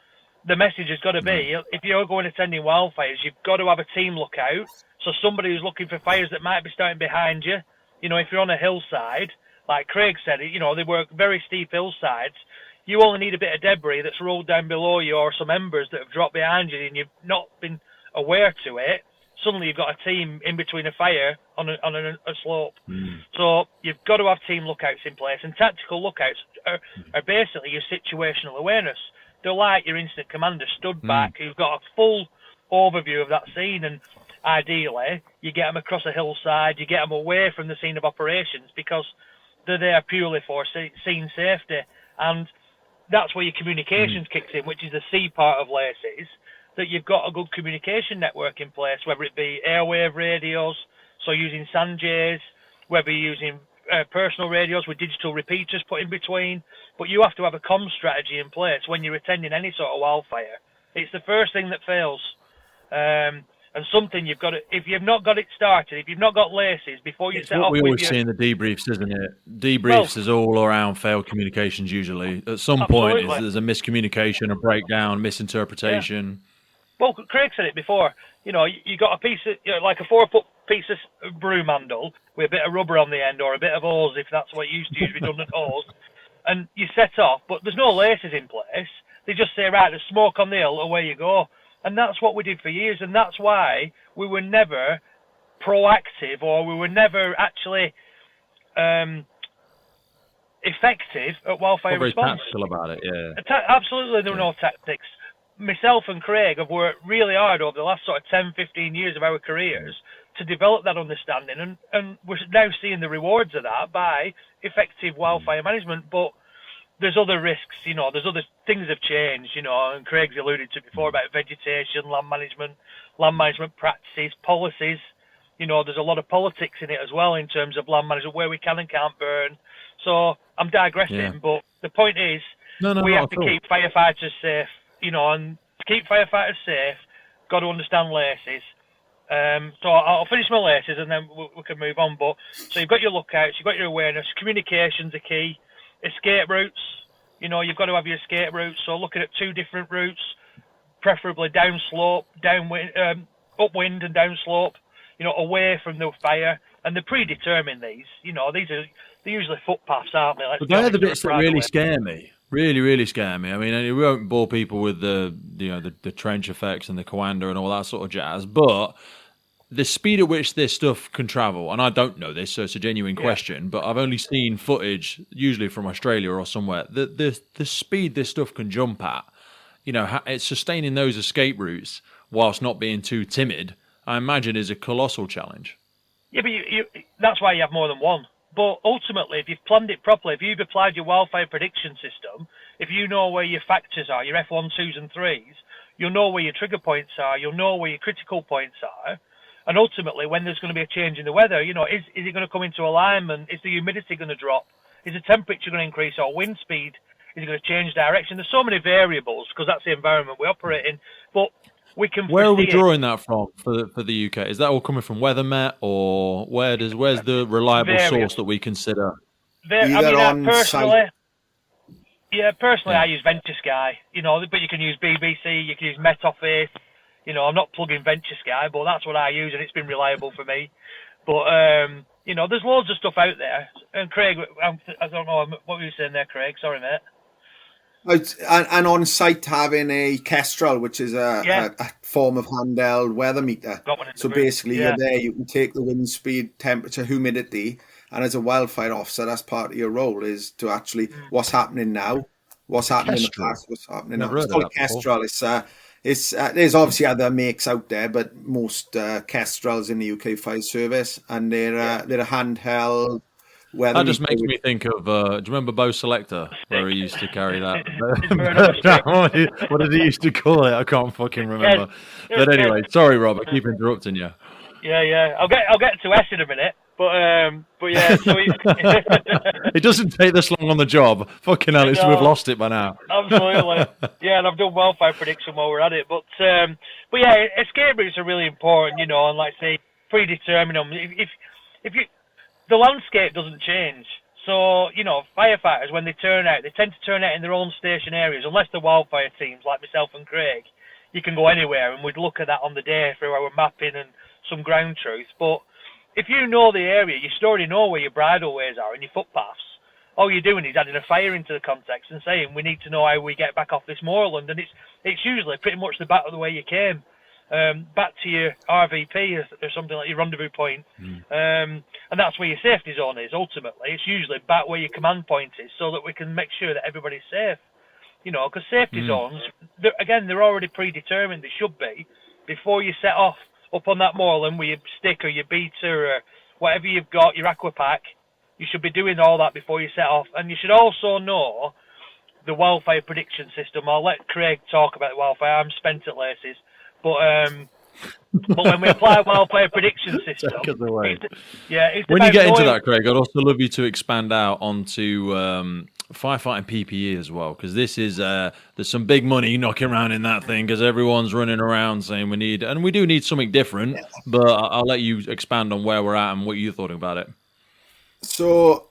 the message has got to be, if you're going attending wildfires, you've got to have a team lookout. So somebody who's looking for fires that might be starting behind you. If you're on a hillside, like Craig said, they work very steep hillsides. You only need a bit of debris that's rolled down below you or some embers that have dropped behind you and you've not been aware to it. Suddenly you've got a team in between a fire on a slope. So you've got to have team lookouts in place. And tactical lookouts are basically your situational awareness. They're like your incident commander stood back who's got a full overview of that scene. And ideally, you get them across a hillside, you get them away from the scene of operations because they're there purely for scene safety. And that's where your communications kicks in, which is the C part of LACES. That you've got a good communication network in place, whether it be airwave radios, so using Sanjays, whether you're using personal radios with digital repeaters put in between. But you have to have a comm strategy in place when you're attending any sort of wildfire. It's the first thing that fails. And something you've got to, if you've not got it started, if you've not got LACES before you set off with your... we always see in the debriefs, isn't it? Debriefs is all around failed communications usually. At some point, there's a miscommunication, a breakdown, misinterpretation. Yeah. Well, Craig said it before. You got a piece of, like a 4-foot piece of broom handle with a bit of rubber on the end or a bit of hose, if that's what you used to use, redundant hose, and you set off, but there's no LACES in place. They just say, right, there's smoke on the hill, away you go. And that's what we did for years, and that's why we were never proactive or we were never actually effective at wildfire response. Very tactical about it, yeah. Absolutely, there were no tactics. myself and Craig have worked really hard over the last sort of 10, 15 years of our careers to develop that understanding, and we're now seeing the rewards of that by effective wildfire management. But there's other risks, there's other things have changed, and Craig's alluded to before about vegetation, land management practices, policies. There's a lot of politics in it as well in terms of land management, where we can and can't burn. So I'm digressing, but the point is, we have to keep firefighters safe, and to keep firefighters safe, got to understand laces. So I'll finish my laces and then we can move on. But so you've got your lookouts, you've got your awareness, communications are key, escape routes. You've got to have your escape routes. So looking at 2 different routes, preferably downslope, upwind and downslope, away from the fire. And they're predetermined, these. They're usually footpaths, aren't they? But they're the bits that really scare me. Really, really scare me. I mean, we won't bore people with the trench effects and the coander and all that sort of jazz, but the speed at which this stuff can travel, and I don't know this, so it's a genuine question, but I've only seen footage, usually from Australia or somewhere, the speed this stuff can jump at, it's sustaining those escape routes whilst not being too timid, I imagine is a colossal challenge. Yeah, but that's why you have more than one. But ultimately, if you've planned it properly, if you've applied your wildfire prediction system, if you know where your factors are, your F1, 2s and 3s, you'll know where your trigger points are, you'll know where your critical points are, and ultimately, when there's going to be a change in the weather, is it going to come into alignment? Is the humidity going to drop? Is the temperature going to increase, or wind speed? Is it going to change direction? There's so many variables, because that's the environment we operate in, but we can. Where are we drawing that from for the UK? Is that all coming from WeatherMet, or where's the reliable source that we consider? Personally, I use Venture Sky, but you can use BBC, you can use Met Office. I'm not plugging Venture Sky, but that's what I use, and it's been reliable for me. But there's loads of stuff out there. And Craig, I don't know what were you saying there, Craig? Sorry, mate. And on site having a Kestrel, which is a form of handheld weather meter. So basically, you're there, you can take the wind speed, temperature, humidity, and as a wildfire officer, that's part of your role, is to actually what's happening now, what's happening in the past, what's happening now. It's called Kestrel. There's obviously other makes out there, but most Kestrels in the UK Fire Service, and they're a handheld. That just makes me think of, do you remember Bo Selector, where he used to carry that? What did he used to call it? I can't fucking remember. But anyway, sorry, Rob, I keep interrupting you. Yeah. I'll get to S in a minute, but yeah. So it doesn't take this long on the job. Fucking hell, we've lost it by now. Absolutely. Yeah, and I've done wildfire prediction while we're at it, but yeah, escape routes are really important, and like say predetermine them. If you the landscape doesn't change. So, firefighters, when they turn out, they tend to turn out in their own station areas, unless they're wildfire teams like myself and Craig. You can go anywhere, and we'd look at that on the day through our mapping and some ground truth. But if you know the area, you should already know where your bridle ways are and your footpaths. All you're doing is adding a fire into the context and saying, we need to know how we get back off this moorland. And it's usually pretty much the back of the way you came. Back to your RVP or something like your rendezvous point. And that's where your safety zone is, ultimately. It's usually back where your command point is, so that we can make sure that everybody's safe. Because safety zones, they're already predetermined, they should be, before you set off up on that moorland with your stick or your beater or whatever you've got, your aqua pack. You should be doing all that before you set off. And you should also know the wildfire prediction system. I'll let Craig talk about the wildfire. I'm spent at laces. But when we apply a wildfire prediction system, when you get into that, Craig, I'd also love you to expand out onto firefighting PPE as well, because this is there's some big money knocking around in that thing, because everyone's running around saying we do need something different. But I'll let you expand on where we're at and what you thought about it. So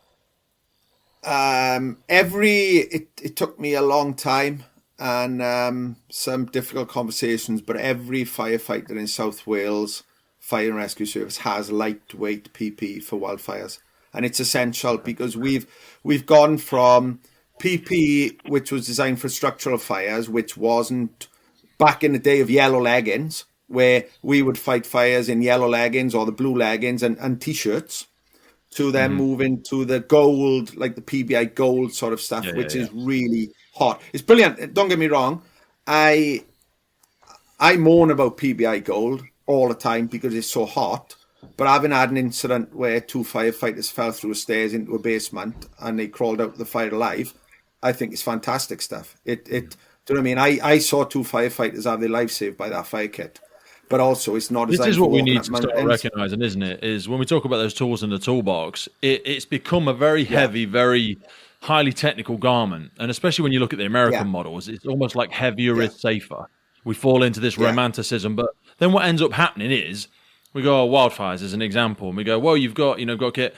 it took me a long time and some difficult conversations, but every firefighter in South Wales Fire and Rescue Service has lightweight PPE for wildfires, and it's essential because we've gone from PPE which was designed for structural fires, which wasn't back in the day of yellow leggings, where we would fight fires in yellow leggings or the blue leggings and t-shirts, to then moving to the gold, like the PBI gold sort of stuff, which is really hot. It's brilliant. Don't get me wrong. I I moan about PBI Gold all the time because it's so hot. But having had an incident where 2 firefighters fell through the stairs into a basement and they crawled out of the fire alive, I think it's fantastic stuff. Do you know what I mean? I saw 2 firefighters have their lives saved by that fire kit. But also, it's not. This is what we need to start recognising, isn't it? Is when we talk about those tools in the toolbox, it's become a very heavy, very highly technical garment. And especially when you look at the American models, it's almost like heavier is safer. We fall into this romanticism. But then what ends up happening is we go, wildfires as an example, and we go, well, you've got kit.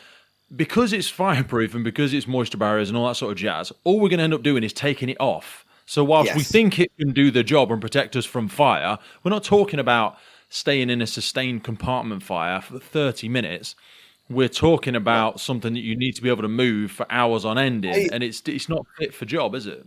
Because it's fireproof and because it's moisture barriers and all that sort of jazz, all we're going to end up doing is taking it off. So whilst we think it can do the job and protect us from fire, we're not talking about staying in a sustained compartment fire for 30 minutes. We're talking about something that you need to be able to move for hours on end in, and it's not fit for job, is it?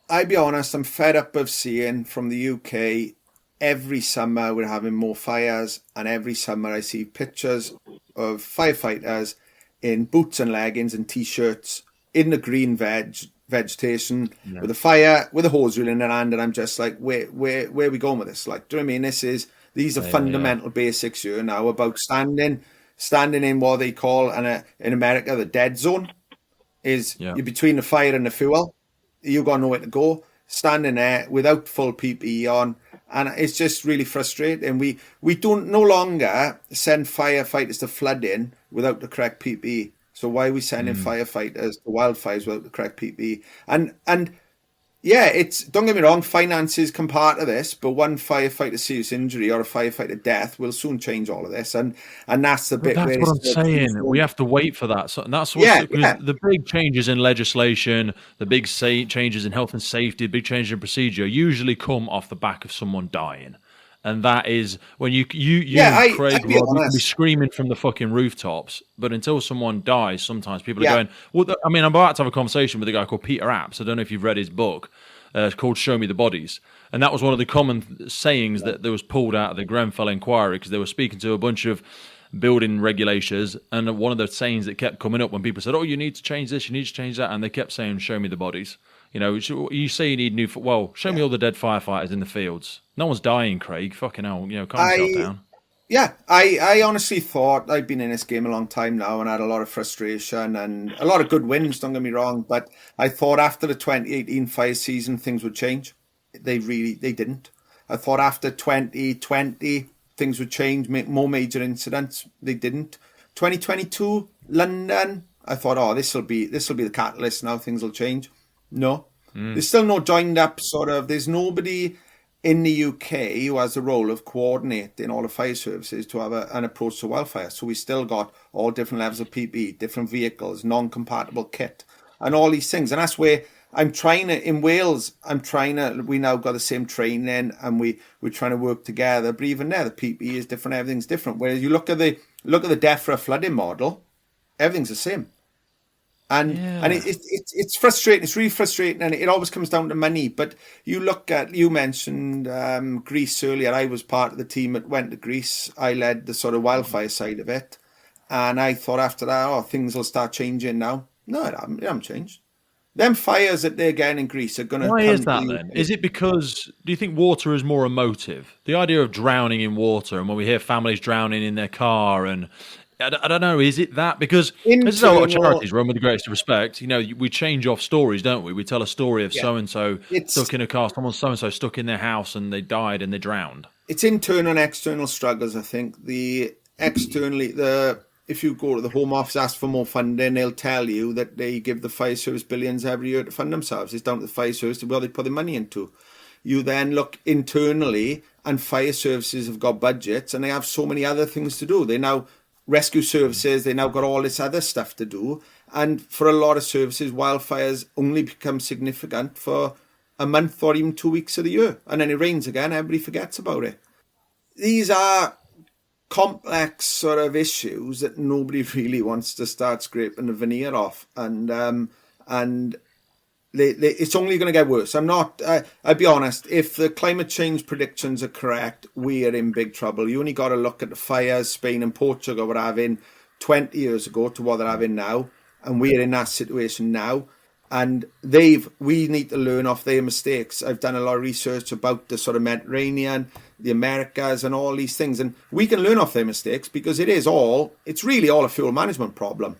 I'll be honest, I'm fed up of seeing from the UK, every summer we're having more fires, and every summer I see pictures of firefighters in boots and leggings and T-shirts in the green vegetation with a fire, with a hose reel in their hand, and I'm just like, where are we going with this? Like, do you know what I mean? These are fundamental basics here now about standing in what they call in America the dead zone. You're between the fire and the fuel. You got nowhere to go. Standing there without full PPE on, and it's just really frustrating. We don't no longer send firefighters to flood in without the correct PPE. So why are we sending firefighters to wildfires without the correct PPE? And it's, don't get me wrong, finances come part of this, but one firefighter serious injury or a firefighter death will soon change all of this. And that's the bit. That's what I'm saying. We have to wait for that. So that's what the big changes in legislation, the big changes in health and safety, the big changes in procedure usually come off the back of someone dying. And that is when you Craig, Rob, you can be screaming from the fucking rooftops, but until someone dies, sometimes people are going, well, I mean, I'm about to have a conversation with a guy called Peter Apps. I don't know if you've read his book. It's called Show Me the Bodies. And that was one of the common sayings that was pulled out of the Grenfell inquiry, because they were speaking to a bunch of building regulators, and one of the sayings that kept coming up when people said, oh, you need to change this, you need to change that, and they kept saying, show me the bodies. You know, you say you need show me all the dead firefighters in the fields. No one's dying, Craig. Fucking hell, calm yourself down. Yeah, I honestly thought, I've been in this game a long time now and had a lot of frustration and a lot of good wins, don't get me wrong, but I thought after the 2018 fire season, things would change. They didn't. I thought after 2020, things would change, make more major incidents. They didn't. 2022, London, I thought, this will be the catalyst now, things will change. No, there's still no joined up there's nobody in the UK who has the role of coordinating all the fire services to have an approach to wildfire. So we still got all different levels of PPE, different vehicles, non-compatible kit, and all these things. And that's where in Wales, we now got the same training and we're trying to work together. But even there, the PPE is different, everything's different. Whereas you look at the DEFRA flooding model, everything's the same. And it's frustrating. It's really frustrating, and it always comes down to money. But you mentioned Greece earlier. I was part of the team that went to Greece. I led the sort of wildfire side of it, and I thought after that, things will start changing now. No, it haven't changed. Them fires that they're getting in Greece are going to. Why is that then? Is it because, do you think water is more emotive? The idea of drowning in water, and when we hear families drowning in their car, and I don't know, is it that? Because this is how a lot of charities run, with the greatest respect. We change off stories, don't we? We tell a story of so-and-so stuck in a car, someone so-and-so stuck in their house and they died and they drowned. It's internal and external struggles, I think. If you go to the Home Office, ask for more funding, they'll tell you that they give the fire service billions every year to fund themselves. It's down to the fire service to where they put the money into. You then look internally, and fire services have got budgets and they have so many other things to do. They now rescue services, they now got all this other stuff to do. And for a lot of services, wildfires only become significant for a month or even 2 weeks of the year. And then it rains again, everybody forgets about it. These are complex sort of issues that nobody really wants to start scraping the veneer off. And it's only going to get worse. I'll be honest, if the climate change predictions are correct, we are in big trouble. You only got to look at the fires Spain and Portugal were having 20 years ago to what they're having now, and we are in that situation now. And we need to learn off their mistakes. I've done a lot of research about the sort of Mediterranean, the Americas, and all these things. And we can learn off their mistakes because it's really all a fuel management problem.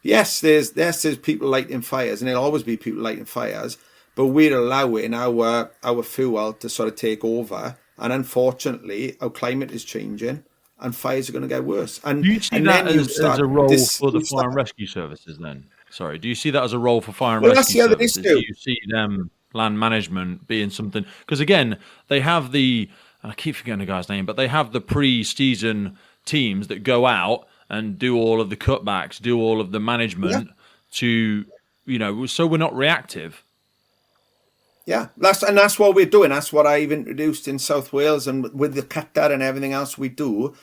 Yes, there's people lighting fires, and there'll always be people lighting fires, but we're allowing our fuel to sort of take over. And unfortunately, our climate is changing, and fires are going to get worse. And do you see that as a role for the fire and rescue services then? Sorry, do you see that as a role for fire and rescue services? Do you see them, land management, being something? Because again, they have I keep forgetting the guy's name, but they have the pre-season teams that go out and do all of the cutbacks, do all of the management to, so we're not reactive. Yeah, that's what we're doing. That's what I've introduced in South Wales, and with the cutter and everything else we do.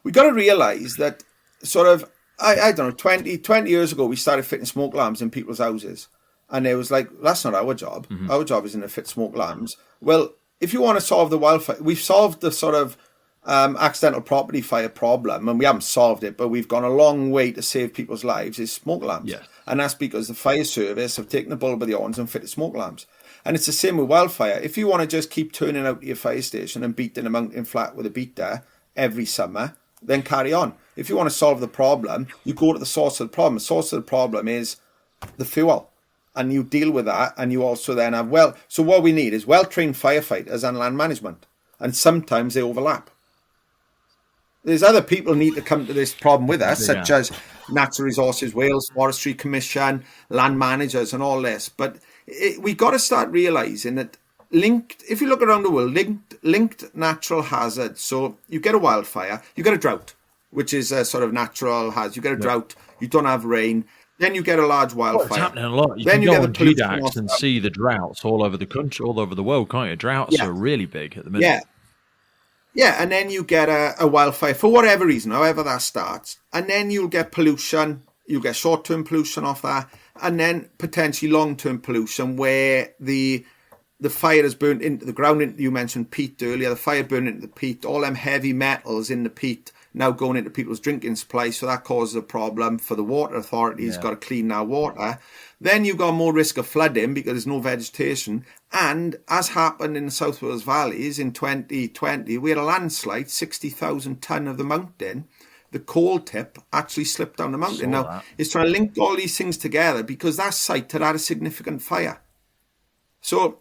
We got to realise that sort of, I don't know, 20 years ago, we started fitting smoke alarms in people's houses. And it was like, that's not our job. Mm-hmm. Our job isn't to fit smoke alarms. Well, if you want to solve the wildfire, we've solved the sort of accidental property fire problem, and we haven't solved it, but we've gone a long way to save people's lives, is smoke alarms. Yes. And that's because the fire service have taken the bull by the horns and fitted smoke alarms. And it's the same with wildfire. If you want to just keep turning out to your fire station and beating a mountain flat with a beater every summer, then carry on. If you want to solve the problem, you go to the source of the problem. The source of the problem is the fuel. And you deal with that, and you also then have, so what we need is well-trained firefighters and land management. And sometimes they overlap. There's other people need to come to this problem with us, such as Natural Resources Wales, Forestry Commission, land managers and all this. But we got to start realising that if you look around the world, linked natural hazards. So you get a wildfire, you get a drought, which is a sort of natural hazard. You get a drought, you don't have rain, then you get a large wildfire. It's happening a lot. You can go on GDAX and see the droughts all over the country, all over the world, can't you? Droughts are really big at the minute. Yeah, and then you get a wildfire for whatever reason, however that starts. And then you'll get pollution, you'll get short-term pollution off that, and then potentially long-term pollution where the fire has burned into the ground. You mentioned peat earlier. The fire burned into the peat. All them heavy metals in the peat now going into people's drinking supply. So that causes a problem for the water authorities. Got to clean that water. Then you've got more risk of flooding because there's no vegetation. And as happened in the South Wales valleys in 2020, we had a landslide, 60,000 tonne of the mountain. The coal tip actually slipped down the mountain. Now, it's trying to link all these things together because that site had a significant fire. So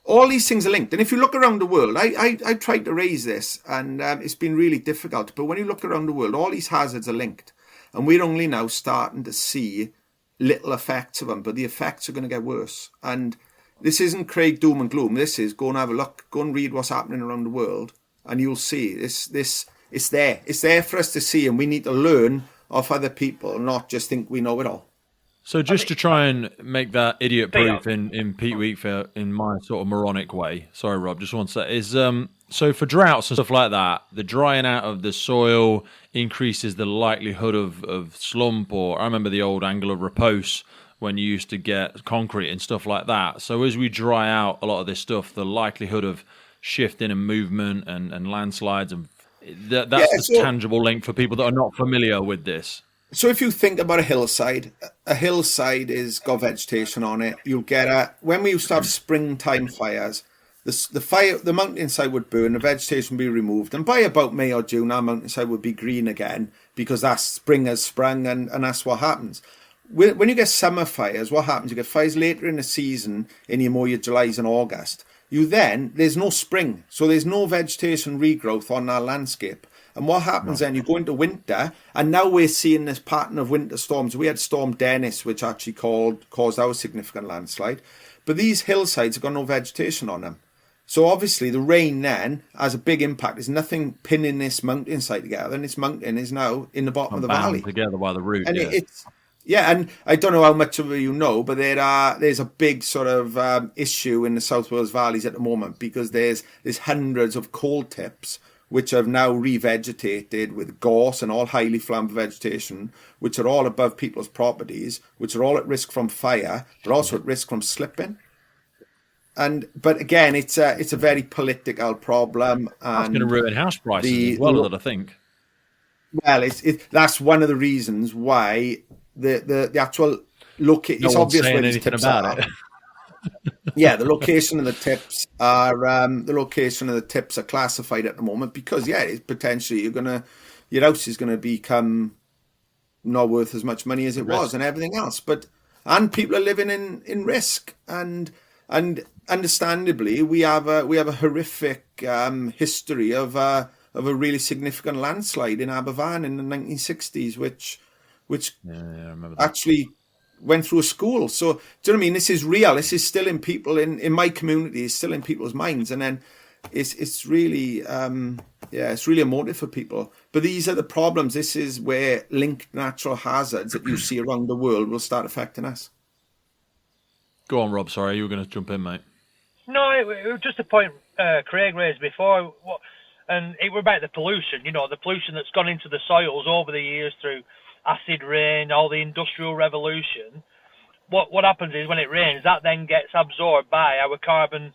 all these things are linked. And if you look around the world, I tried to raise this, and it's been really difficult. But when you look around the world, all these hazards are linked. And we're only now starting to see little effects of them, but the effects are going to get worse. And this isn't Craig doom and gloom. This is go and have a look, go and read what's happening around the world, and you'll see this. It's there. It's there for us to see, and we need to learn off other people, not just think we know it all. So just to try and make that idiot-proof in Pete Weekfair in my sort of moronic way, sorry, Rob, just one sec, is so for droughts and stuff like that, the drying out of the soil increases the likelihood of slump, or I remember the old angle of repose when you used to get concrete and stuff like that. So as we dry out a lot of this stuff, the likelihood of shifting and movement and landslides, and that's the tangible link for people that are not familiar with this. So if you think about a hillside is got vegetation on it. You'll get when we used to have springtime fires, the mountainside would burn, the vegetation would be removed, and by about May or June, our mountainside would be green again because that spring has sprung, and that's what happens. When you get summer fires, what happens? You get fires later in the season in your Julys and August. There's no spring, so there's no vegetation regrowth on our landscape. And what happens then, you go into winter, and now we're seeing this pattern of winter storms. We had Storm Dennis, which actually caused our significant landslide. But these hillsides have got no vegetation on them. So obviously the rain then has a big impact. There's nothing pinning this mountainside together, and this mountain is now in the bottom of the valley. Together by the root. And and I don't know how much of you know, but there's a big sort of issue in the South Wales valleys at the moment because there's hundreds of coal tips which have now revegetated with gorse and all highly flammable vegetation, which are all above people's properties, which are all at risk from fire, but also at risk from slipping. But again, it's a very political problem. And it's going to ruin house prices as well, I think. Well, that's one of the reasons why the actual it's obvious where these anything tips about are. it. Yeah, the location of the tips are classified at the moment because potentially your house is gonna become not worth as much money as it was and everything else. And people are living in risk and understandably we have a horrific history of a really significant landslide in Aberfan in the 1960s, which I remember that. actually went through a school. So do you know what I mean? This is real. This is still in people in my community. It's still in people's minds, and then it's really it's really emotive for people. But these are the problems. This is where linked natural hazards that you see around the world will start affecting us. Go on, Rob. Sorry, you were going to jump in, mate. No, it was just a point Craig raised before, and it was about the pollution. The pollution that's gone into the soils over the years through acid rain, all the industrial revolution. What happens is when it rains, that then gets absorbed by our carbon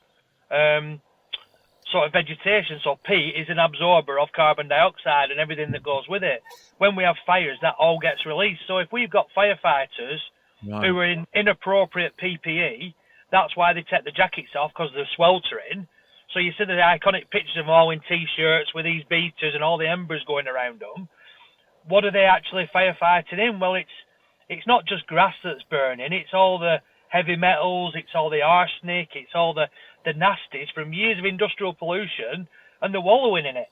sort of vegetation. So peat is an absorber of carbon dioxide and everything that goes with it. When we have fires, that all gets released. So if we've got firefighters who are in inappropriate PPE, that's why they take the jackets off, because they're sweltering. So you see the iconic pictures of them all in T-shirts with these beaters and all the embers going around them. What are they actually firefighting in? Well, it's not just grass that's burning. It's all the heavy metals. It's all the arsenic. It's all the nasties from years of industrial pollution, and they're wallowing in it.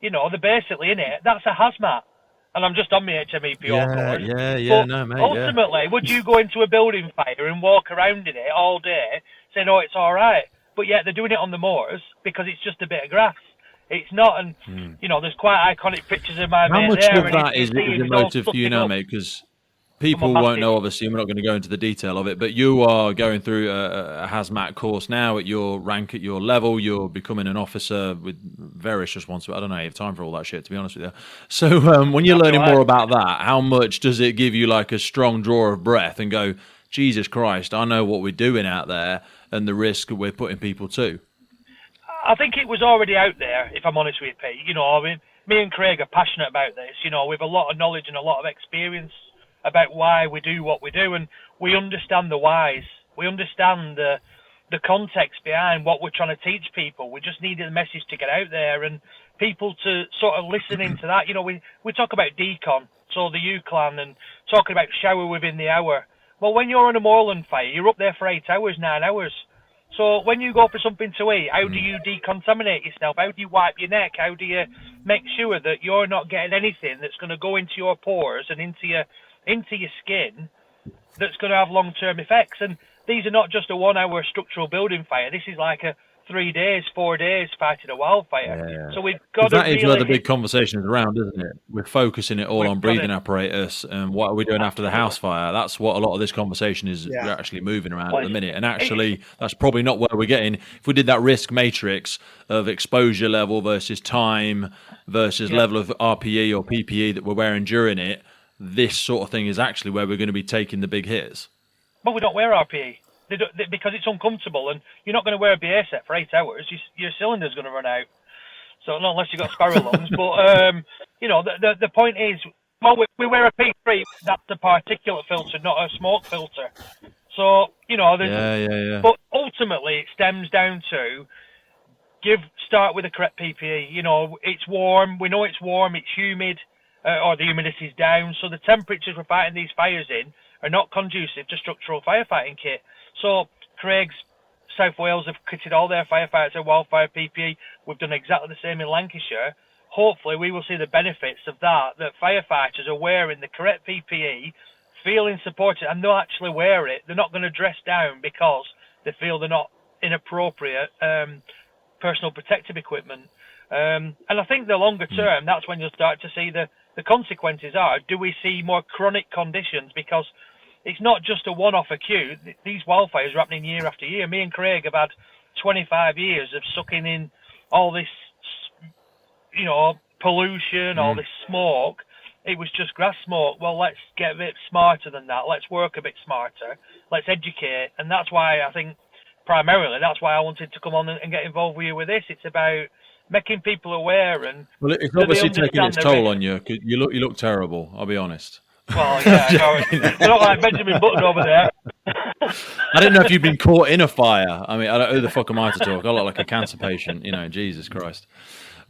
They're basically in it. That's a hazmat. And I'm just on my HMEPO course. Yeah, no, mate. Ultimately, would you go into a building fire and walk around in it all day saying, oh, it's all right? But yet they're doing it on the moors because it's just a bit of grass. It's not, and there's quite iconic pictures of my mate there. How much of that is emotive for you now, mate? Because people won't know, obviously, and we're not going to go into the detail of it, but you are going through a hazmat course now at your rank, at your level. You're becoming an officer with various responsibilities. I don't know, you have time for all that shit, to be honest with you. So when you're learning more about that, how much does it give you like a strong draw of breath and go, Jesus Christ, I know what we're doing out there and the risk we're putting people to? I think it was already out there, if I'm honest with you, Pete. Me and Craig are passionate about this. We have a lot of knowledge and a lot of experience about why we do what we do, and we understand the whys. We understand the context behind what we're trying to teach people. We just needed the message to get out there and people to sort of listen into that. We talk about decon, so the UCLAN, and talking about shower within the hour. Well, when you're on a moorland fire, you're up there for 8 hours, 9 hours. So when you go for something to eat, how do you decontaminate yourself? How do you wipe your neck? How do you make sure that you're not getting anything that's going to go into your pores and into your skin that's going to have long-term effects? And these are not just a 1 hour structural building fire. This is like a 3 days, 4 days fighting a wildfire. Yeah. So we've got to. That is where the big conversation is around, isn't it? We're focusing it all on breathing apparatus and what are we doing after the house fire. That's what a lot of this conversation is actually moving around at the minute. And actually, that's probably not where we're getting. If we did that risk matrix of exposure level versus time versus level of RPE or PPE that we're wearing during it, this sort of thing is actually where we're going to be taking the big hits. But we don't wear RPE. Because it's uncomfortable, and you're not going to wear a BA set for 8 hours. Your cylinder's going to run out. So not unless you've got sparrow lungs. But the point is, well, we wear a P3. That's the particulate filter, not a smoke filter. So But ultimately, it stems down to start with the correct PPE. It's warm. We know it's warm. It's humid, or the humidity's down. So the temperatures we're fighting these fires in are not conducive to structural firefighting kit. So Craig's South Wales have kitted all their firefighters with wildfire PPE. We've done exactly the same in Lancashire. Hopefully we will see the benefits of that firefighters are wearing the correct PPE, feeling supported, and they'll actually wear it. They're not going to dress down because they feel they're not in appropriate personal protective equipment. And I think the longer term, that's when you'll start to see the consequences are, do we see more chronic conditions? Because it's not just a one-off acute. These wildfires are happening year after year. Me and Craig have had 25 years of sucking in all this, pollution, all this smoke. It was just grass smoke. Well, let's get a bit smarter than that. Let's work a bit smarter. Let's educate. And that's why I think, primarily, that's why I wanted to come on and get involved with you with this. It's about making people aware. And well, it's obviously taking its toll on you. You look terrible, I'll be honest. Well, yeah, they're not like Benjamin Button over there. I didn't know if you'd been caught in a fire. I mean, who the fuck am I to talk? I look like a cancer patient, Jesus Christ.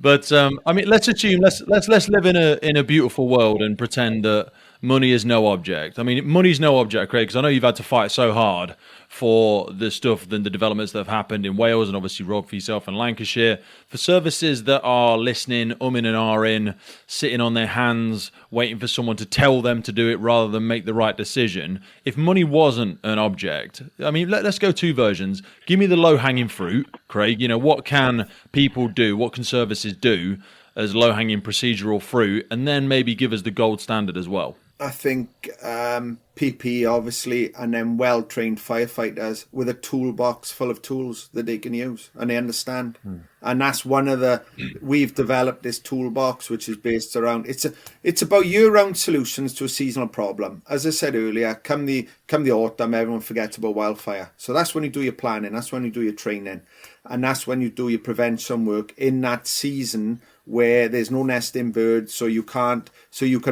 But I mean, let's assume let's live in a beautiful world and pretend that money is no object. I mean, money's no object, Craig, because I know you've had to fight so hard for the stuff and the developments that have happened in Wales, and obviously Rob for yourself in Lancashire, for services that are listening, umming and ahhing, sitting on their hands, waiting for someone to tell them to do it rather than make the right decision. If money wasn't an object, I mean, let's go two versions. Give me the low-hanging fruit, Craig. What can people do? What can services do as low-hanging procedural fruit? And then maybe give us the gold standard as well. I think PPE, obviously, and then well-trained firefighters with a toolbox full of tools that they can use and they understand. And that's one of we've developed this toolbox, which is based around, it's about year-round solutions to a seasonal problem. As I said earlier, come the autumn, everyone forgets about wildfire. So that's when you do your planning, that's when you do your training, and that's when you do your prevention work in that season where there's no nesting birds, so you can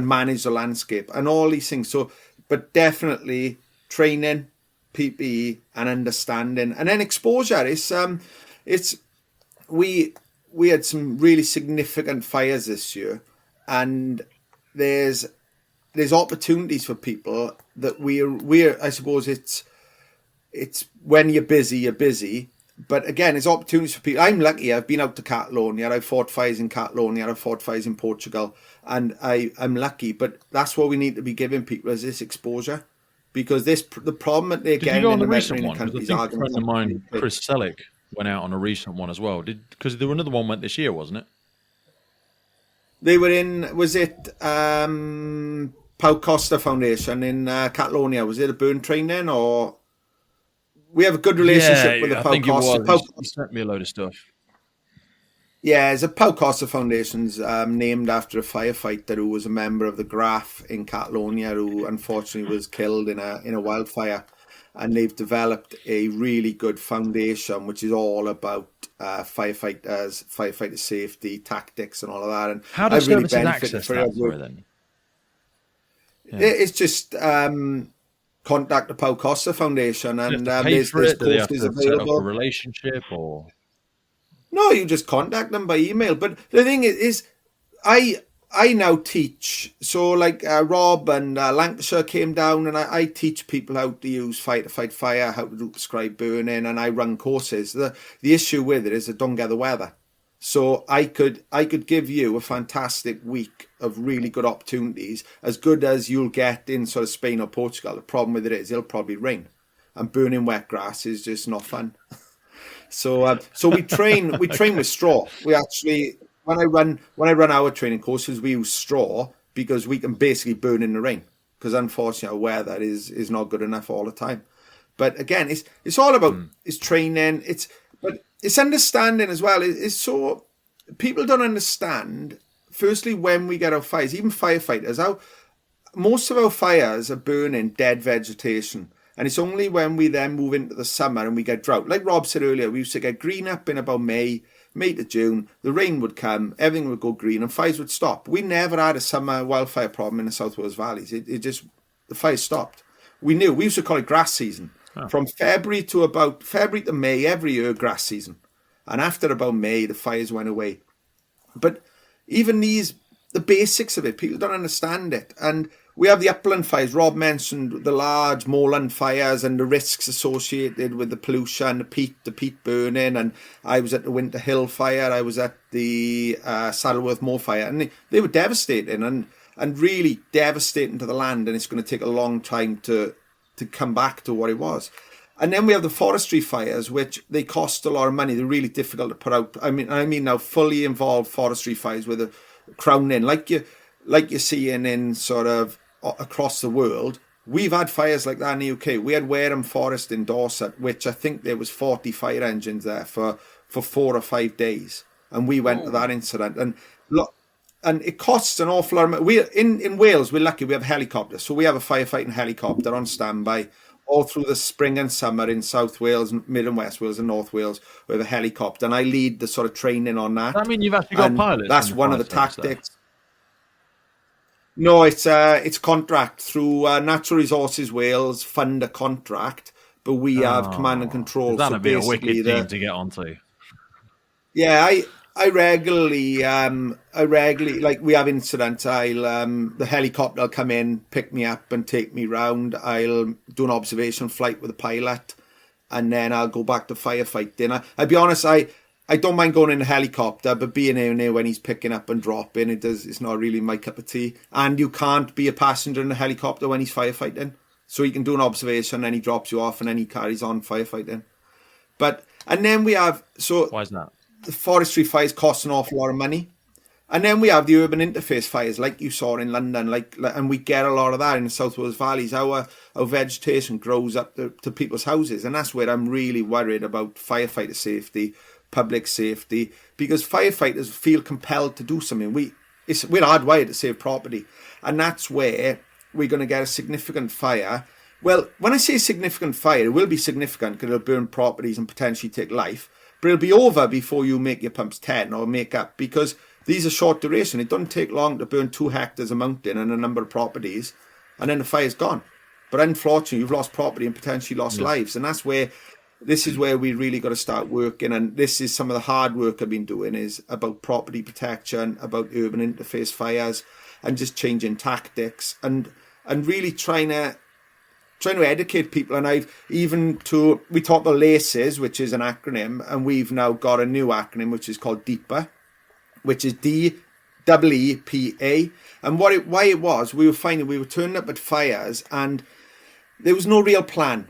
manage the landscape and all these things. So, but definitely training, PPE, and understanding, and then exposure. We had some really significant fires this year, and there's opportunities for people that we're I suppose it's when you're busy. But again, it's opportunities for people. I'm lucky. I've been out to Catalonia. I've fought fires in Catalonia. I've fought fires in Portugal. And I'm lucky. But that's what we need to be giving people is this exposure. Because the problem that they're getting in the Mediterranean countries... I think a friend of mine, Chris Selleck, went out on a recent one as well. Because there was another one went this year, wasn't it? They were in... Was it Pau Costa Foundation in Catalonia? Was it a burn training or... We have a good relationship with the Pau Costa. He sent me a load of stuff. Yeah, it's a Pau Costa Foundation's named after a firefighter who was a member of the GRAF in Catalonia, who unfortunately was killed in a wildfire. And they've developed a really good foundation, which is all about firefighter safety, tactics, and all of that. And how does services access that for then? Yeah. It's just... contact the Pau Costa Foundation, and there's courses available. Set up a relationship, or no, you just contact them by email. But the thing is I now teach. So like Rob and Lancashire came down, and I teach people how to use fire to fight fire, how to describe burning, and I run courses. The issue with it is I don't get the weather. So I could give you a fantastic week of really good opportunities, as good as you'll get in sort of Spain or Portugal. The problem with it is it'll probably rain, and burning wet grass is just not fun. So we train with straw. We actually when I run our training courses, we use straw because we can basically burn in the rain, because unfortunately our weather is not good enough all the time. But again, it's all about it's training. But it's understanding as well. It's so people don't understand. Firstly, when we get our fires, even firefighters, most of our fires are burning dead vegetation, and it's only when we then move into the summer and we get drought. Like Rob said earlier, we used to get green up in about May to June. The rain would come, everything would go green, and fires would stop. We never had a summer wildfire problem in the South Wales valleys. It just the fires stopped. We used to call it grass season. From February to May every year, grass season. And after about May, the fires went away. But even the basics of it, people don't understand it. And we have the upland fires. Rob mentioned the large moorland fires and the risks associated with the pollution, the peat burning. And I was at the Winter Hill fire. I was at the Saddleworth Moor fire. And they were devastating and really devastating to the land. And it's going to take a long time to come back to what it was. And then we have the forestry fires, which they cost a lot of money. They're really difficult to put out. I mean now fully involved forestry fires with a crowning, like you're seeing in sort of across the world. We've had fires like that in the UK. We had Wareham Forest in Dorset, which I think there was 40 fire engines there for 4 or 5 days. And we went to that incident. And look, and it costs an awful lot of money. In Wales, we're lucky we have helicopters. So we have a firefighting helicopter on standby all through the spring and summer in South Wales, Mid and West Wales and North Wales. We have a helicopter. And I lead the sort of training on that. I mean, you've actually got pilots. That's one of the tactics. No, it's contract through Natural Resources Wales fund a contract, but we have command and control. That'd be a wicked team to get onto. Yeah, I regularly like we have incidents. The helicopter will come in, pick me up and take me round. I'll do an observation flight with a pilot, and then I'll go back to firefighting. I'll be honest, I don't mind going in a helicopter, but being in there when he's picking up and dropping, it's not really my cup of tea. And you can't be a passenger in a helicopter when he's firefighting. So he can do an observation, then he drops you off, and then he carries on firefighting. And then we have, so why is that? The forestry fires cost an awful lot of money. And then we have the urban interface fires, like you saw in London, and we get a lot of that in the South Wales valleys. Our vegetation grows up to people's houses, and that's where I'm really worried about firefighter safety, public safety, because firefighters feel compelled to do something. We're hardwired to save property, and that's where we're going to get a significant fire. Well, when I say significant fire, it will be significant because it'll burn properties and potentially take life, but it'll be over before you make your pumps 10 or make up, because these are short duration. It doesn't take long to burn 2 hectares of mountain and a number of properties, and then the fire's gone. But unfortunately, you've lost property and potentially lost lives, and this is where we really got to start working. And this is some of the hard work I've been doing, is about property protection, about urban interface fires, and just changing tactics and really trying to educate people. And we talk about LACES, which is an acronym, and we've now got a new acronym which is called DEEPA, which is DEEPA. And why it was, we were finding we were turning up at fires and there was no real plan.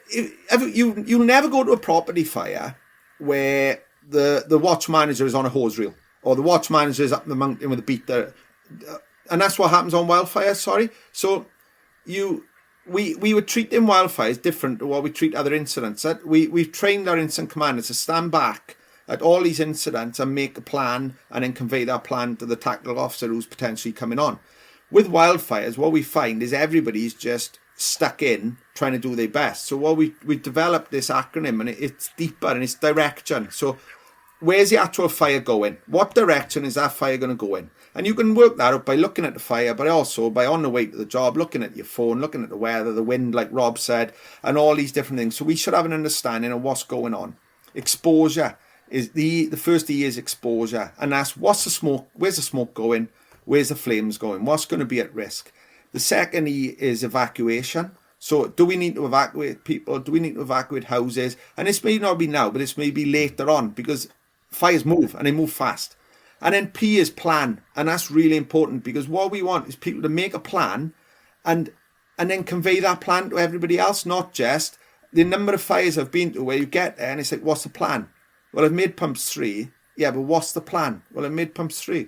You'll never go to a property fire where the watch manager is on a hose reel, or the watch manager is up the mountain with a beater, and that's what happens on wildfires. So we would treat them wildfires different to what we treat other incidents. We've trained our incident commanders to stand back at all these incidents and make a plan, and then convey that plan to the tactical officer who's potentially coming on. With wildfires, what we find is everybody's just stuck in trying to do their best. So what we've developed this acronym, and it's deeper, and it's direction. So where's the actual fire going? What direction is that fire going to go in? And you can work that out by looking at the fire, but also by on the way to the job, looking at your phone, looking at the weather, the wind, like Rob said, and all these different things. So we should have an understanding of what's going on. Exposure is the first E is exposure, and that's what's the smoke, where's the smoke going, where's the flames going, what's going to be at risk. The second E is evacuation. So do we need to evacuate people? Do we need to evacuate houses? And this may not be now, but this may be later on, because fires move and they move fast. And then P is plan. And that's really important, because what we want is people to make a plan and then convey that plan to everybody else, not just the number of fires I've been to where you get there and it's like, what's the plan? Well, I've made pumps 3. Yeah, but what's the plan? Well, I made pumps 3.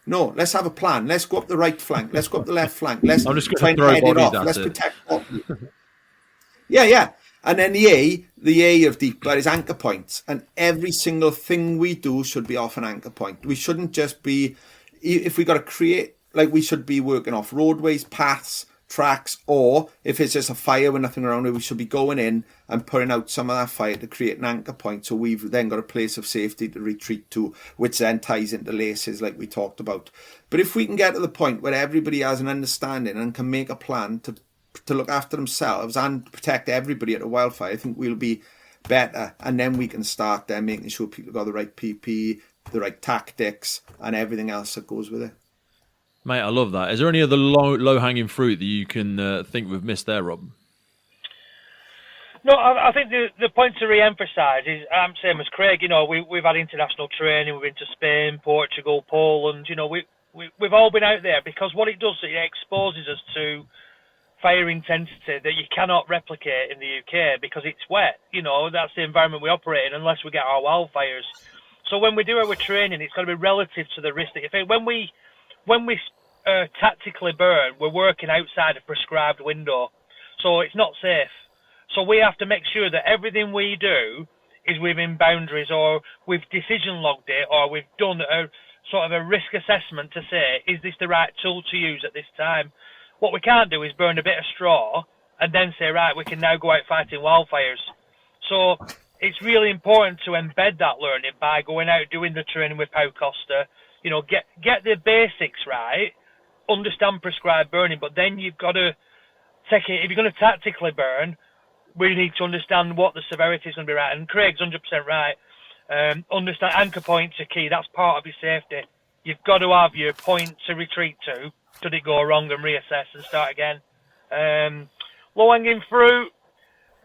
No, let's have a plan. Let's go up the right flank. Let's go up the left flank. Let's try and head it off. Let's protect property. Yeah. And then the A of DEEPA is anchor points. And every single thing we do should be off an anchor point. We shouldn't just be, if we got to create, like we should be working off roadways, paths, tracks, or if it's just a fire with nothing around it, we should be going in and putting out some of that fire to create an anchor point. So we've then got a place of safety to retreat to, which then ties into LACES like we talked about. But if we can get to the point where everybody has an understanding and can make a plan to look after themselves and protect everybody at a wildfire, I think we'll be better. And then we can start there making sure people got the right PPE, the right tactics, and everything else that goes with it. Mate, I love that. Is there any other low-hanging fruit that you can think we've missed there, Rob? No, I think the point to re-emphasise is, I'm same as Craig, we've had international training, we've been to Spain, Portugal, Poland, we've all been out there, because what it does, it exposes us to fire intensity that you cannot replicate in the UK, because it's wet, that's the environment we operate in, unless we get our wildfires. So when we do our training, it's got to be relative to the risk that you face. When we tactically burn, we're working outside a prescribed window, so it's not safe. So we have to make sure that everything we do is within boundaries, or we've decision logged it, or we've done a sort of a risk assessment to say, is this the right tool to use at this time? What we can't do is burn a bit of straw and then say, right, we can now go out fighting wildfires. So it's really important to embed that learning by going out doing the training with Pau Costa. Get the basics right, understand prescribed burning, but then you've got to take it. If you're going to tactically burn, we need to understand what the severity is going to be, right. And Craig's 100% right. Understand anchor points are key. That's part of your safety. You've got to have your point to retreat to. Did it go wrong, and reassess and start again. Low hanging fruit.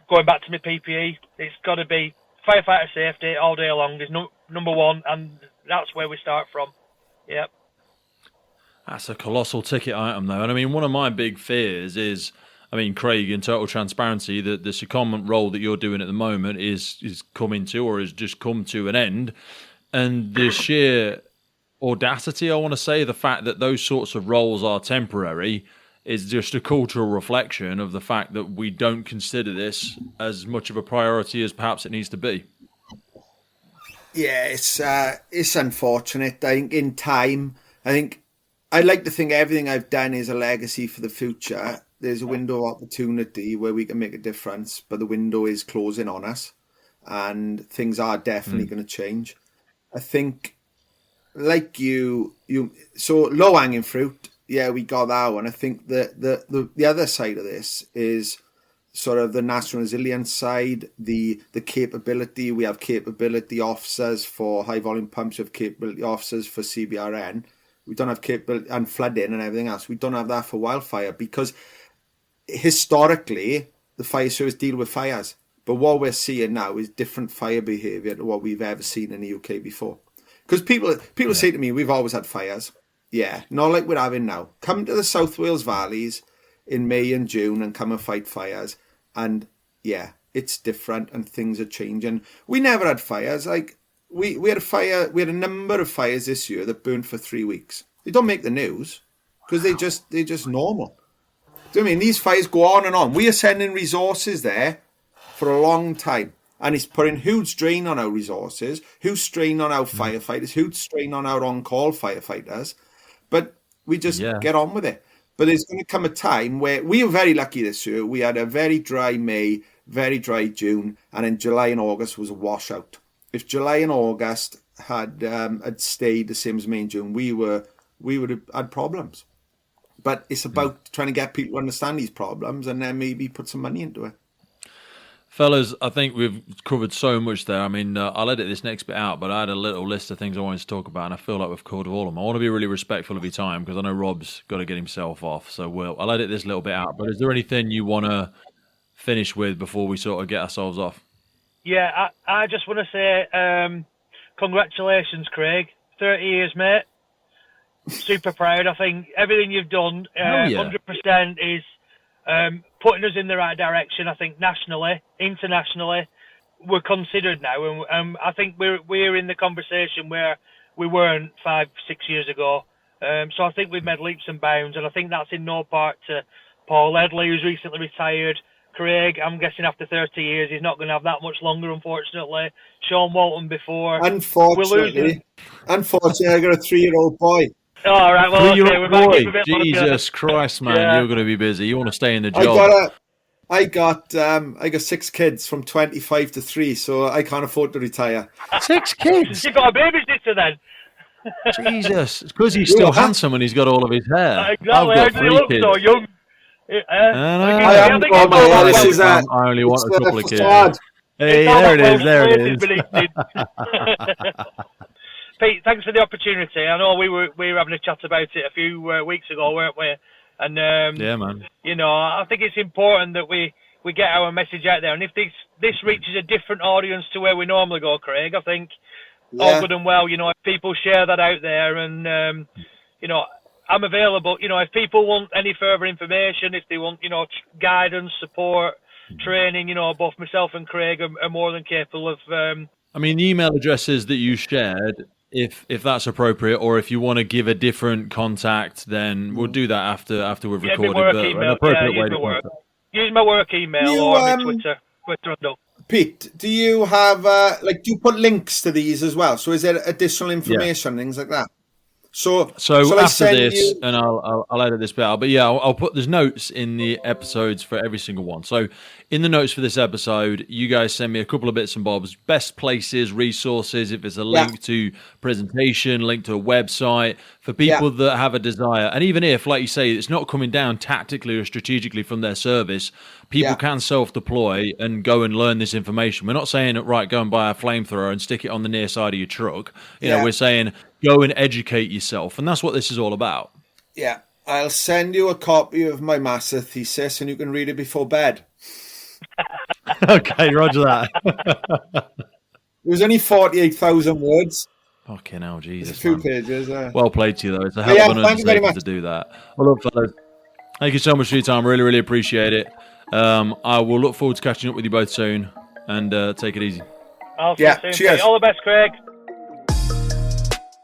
Going back to my PPE, it's got to be firefighter safety all day long is number one, and that's where we start from. Yep. That's a colossal ticket item, though. And I mean, one of my big fears is, I mean, Craig, in total transparency, the secondment role that you're doing at the moment is coming to, or has just come to an end. And the sheer audacity, I want to say, the fact that those sorts of roles are temporary is just a cultural reflection of the fact that we don't consider this as much of a priority as perhaps it needs to be. Yeah, it's unfortunate. I think in time, I'd like to think everything I've done is a legacy for the future. There's a window of opportunity where we can make a difference, but the window is closing on us, and things are definitely going to change. I think, like you so low hanging fruit. Yeah, we got that one. I think the other side of this is sort of the national resilience side, the capability. We have capability officers for high volume pumps. We have capability officers for CBRN. We don't have capability and flooding and everything else. We don't have that for wildfire because historically the fire service deal with fires. But what we're seeing now is different fire behaviour to what we've ever seen in the UK before. Because people say to me, we've always had fires. Yeah, not like we're having now. Come to the South Wales valleys in May and June and come and fight fires. And yeah, it's different and things are changing. We never had fires. Like we had a fire. We had a number of fires this year that burned for 3 weeks. They don't make the news because they're just normal. Do you know what I mean? These fires go on and on. We are sending resources there for a long time. And it's putting huge strain on our resources, huge strain on our firefighters, huge strain on our on-call firefighters. But we just get on with it. But there's going to come a time where we were very lucky this year. We had a very dry May, very dry June, and in July and August was a washout. If July and August had stayed the same as May and June, we would have had problems. But it's about trying to get people to understand these problems and then maybe put some money into it. Fellas, I think we've covered so much there. I mean, I'll edit this next bit out, but I had a little list of things I wanted to talk about, and I feel like we've covered all of them. I want to be really respectful of your time because I know Rob's got to get himself off. So I'll edit this little bit out. But is there anything you want to finish with before we sort of get ourselves off? Yeah, I just want to say congratulations, Craig. 30 years, mate. Super proud. I think everything you've done, 100% is putting us in the right direction. I think nationally, internationally, we're considered now, and I think we're in the conversation where we weren't 5-6 years ago. So I think we've made leaps and bounds, and I think that's in no part to Paul Edley, who's recently retired. Craig, I'm guessing after 30 years, he's not going to have that much longer, unfortunately. Sean Walton before. Unfortunately, I got a 3-year-old boy. All right, well, okay, we're back in a bit longer. Jesus Christ, man, you're going to be busy. You want to stay in the job. I got 6 kids from 25 to 3, so I can't afford to retire. 6 kids? You got a babysitter then? Jesus, it's because he's still handsome and he's got all of his hair. Exactly, how does he look so young? I only want a couple of kids. Hey, there it is. Pete, thanks for the opportunity. I know we were having a chat about it a few weeks ago, weren't we? And yeah, man. You know, I think it's important that we get our message out there. And if this reaches a different audience to where we normally go, Craig, I think all good and well. You know, if people share that out there, and you know, I'm available. You know, if people want any further information, if they want, you know, guidance, support, training, you know, both myself and Craig are more than capable of. I mean, the email addresses that you shared, if that's appropriate, or if you want to give a different contact, then we'll do that after we've recorded. Use my work email or my Twitter handle. Pete, do you have do you put links to these as well? So is there additional information, things like that? So after this, and I'll edit this bit out, but yeah, I'll put there's notes in the episodes for every single one. So in the notes for this episode, you guys send me a couple of bits and bobs, best places, resources, if it's a link to presentation, link to a website for people that have a desire. And even if, like you say, it's not coming down tactically or strategically from their service, people can self-deploy and go and learn this information. We're not saying, right, go and buy a flamethrower and stick it on the near side of your truck. You know, we're saying go and educate yourself. And that's what this is all about. Yeah. I'll send you a copy of my master thesis and you can read it before bed. Okay, roger that. It was only 48,000 words. Fucking hell, Jesus. It's a few pages. Well played to you, though. It's a hell of an undertaking to do that. Well, look, fellas, thank you so much for your time. Really, really appreciate it. I will look forward to catching up with you both soon, and take it easy. I'll see you soon. Cheers. All the best, Craig.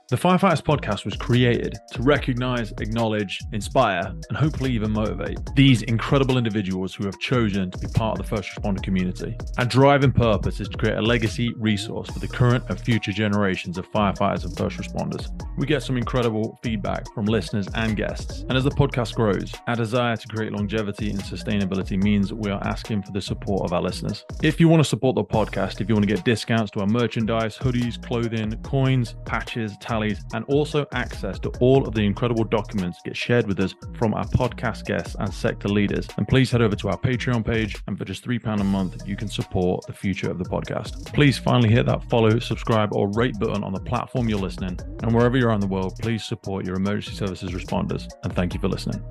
The Firefighters podcast was created to recognize, acknowledge, inspire, and hopefully even motivate these incredible individuals who have chosen to be part of the first responder community. Our driving purpose is to create a legacy resource for the current and future generations of firefighters and first responders. We get some incredible feedback from listeners and guests. And as the podcast grows, our desire to create longevity and sustainability means we are asking for the support of our listeners. If you want to support the podcast, if you want to get discounts to our merchandise, hoodies, clothing, coins, patches, tallies, and also access to all of the incredible documents get shared with us from our podcast guests and sector leaders, and please head over to our Patreon page, and for just £3 a month you can support the future of the podcast. Please finally hit that follow, subscribe or rate button on the platform you're listening, and wherever you're around the world, please support your emergency services responders, and thank you for listening.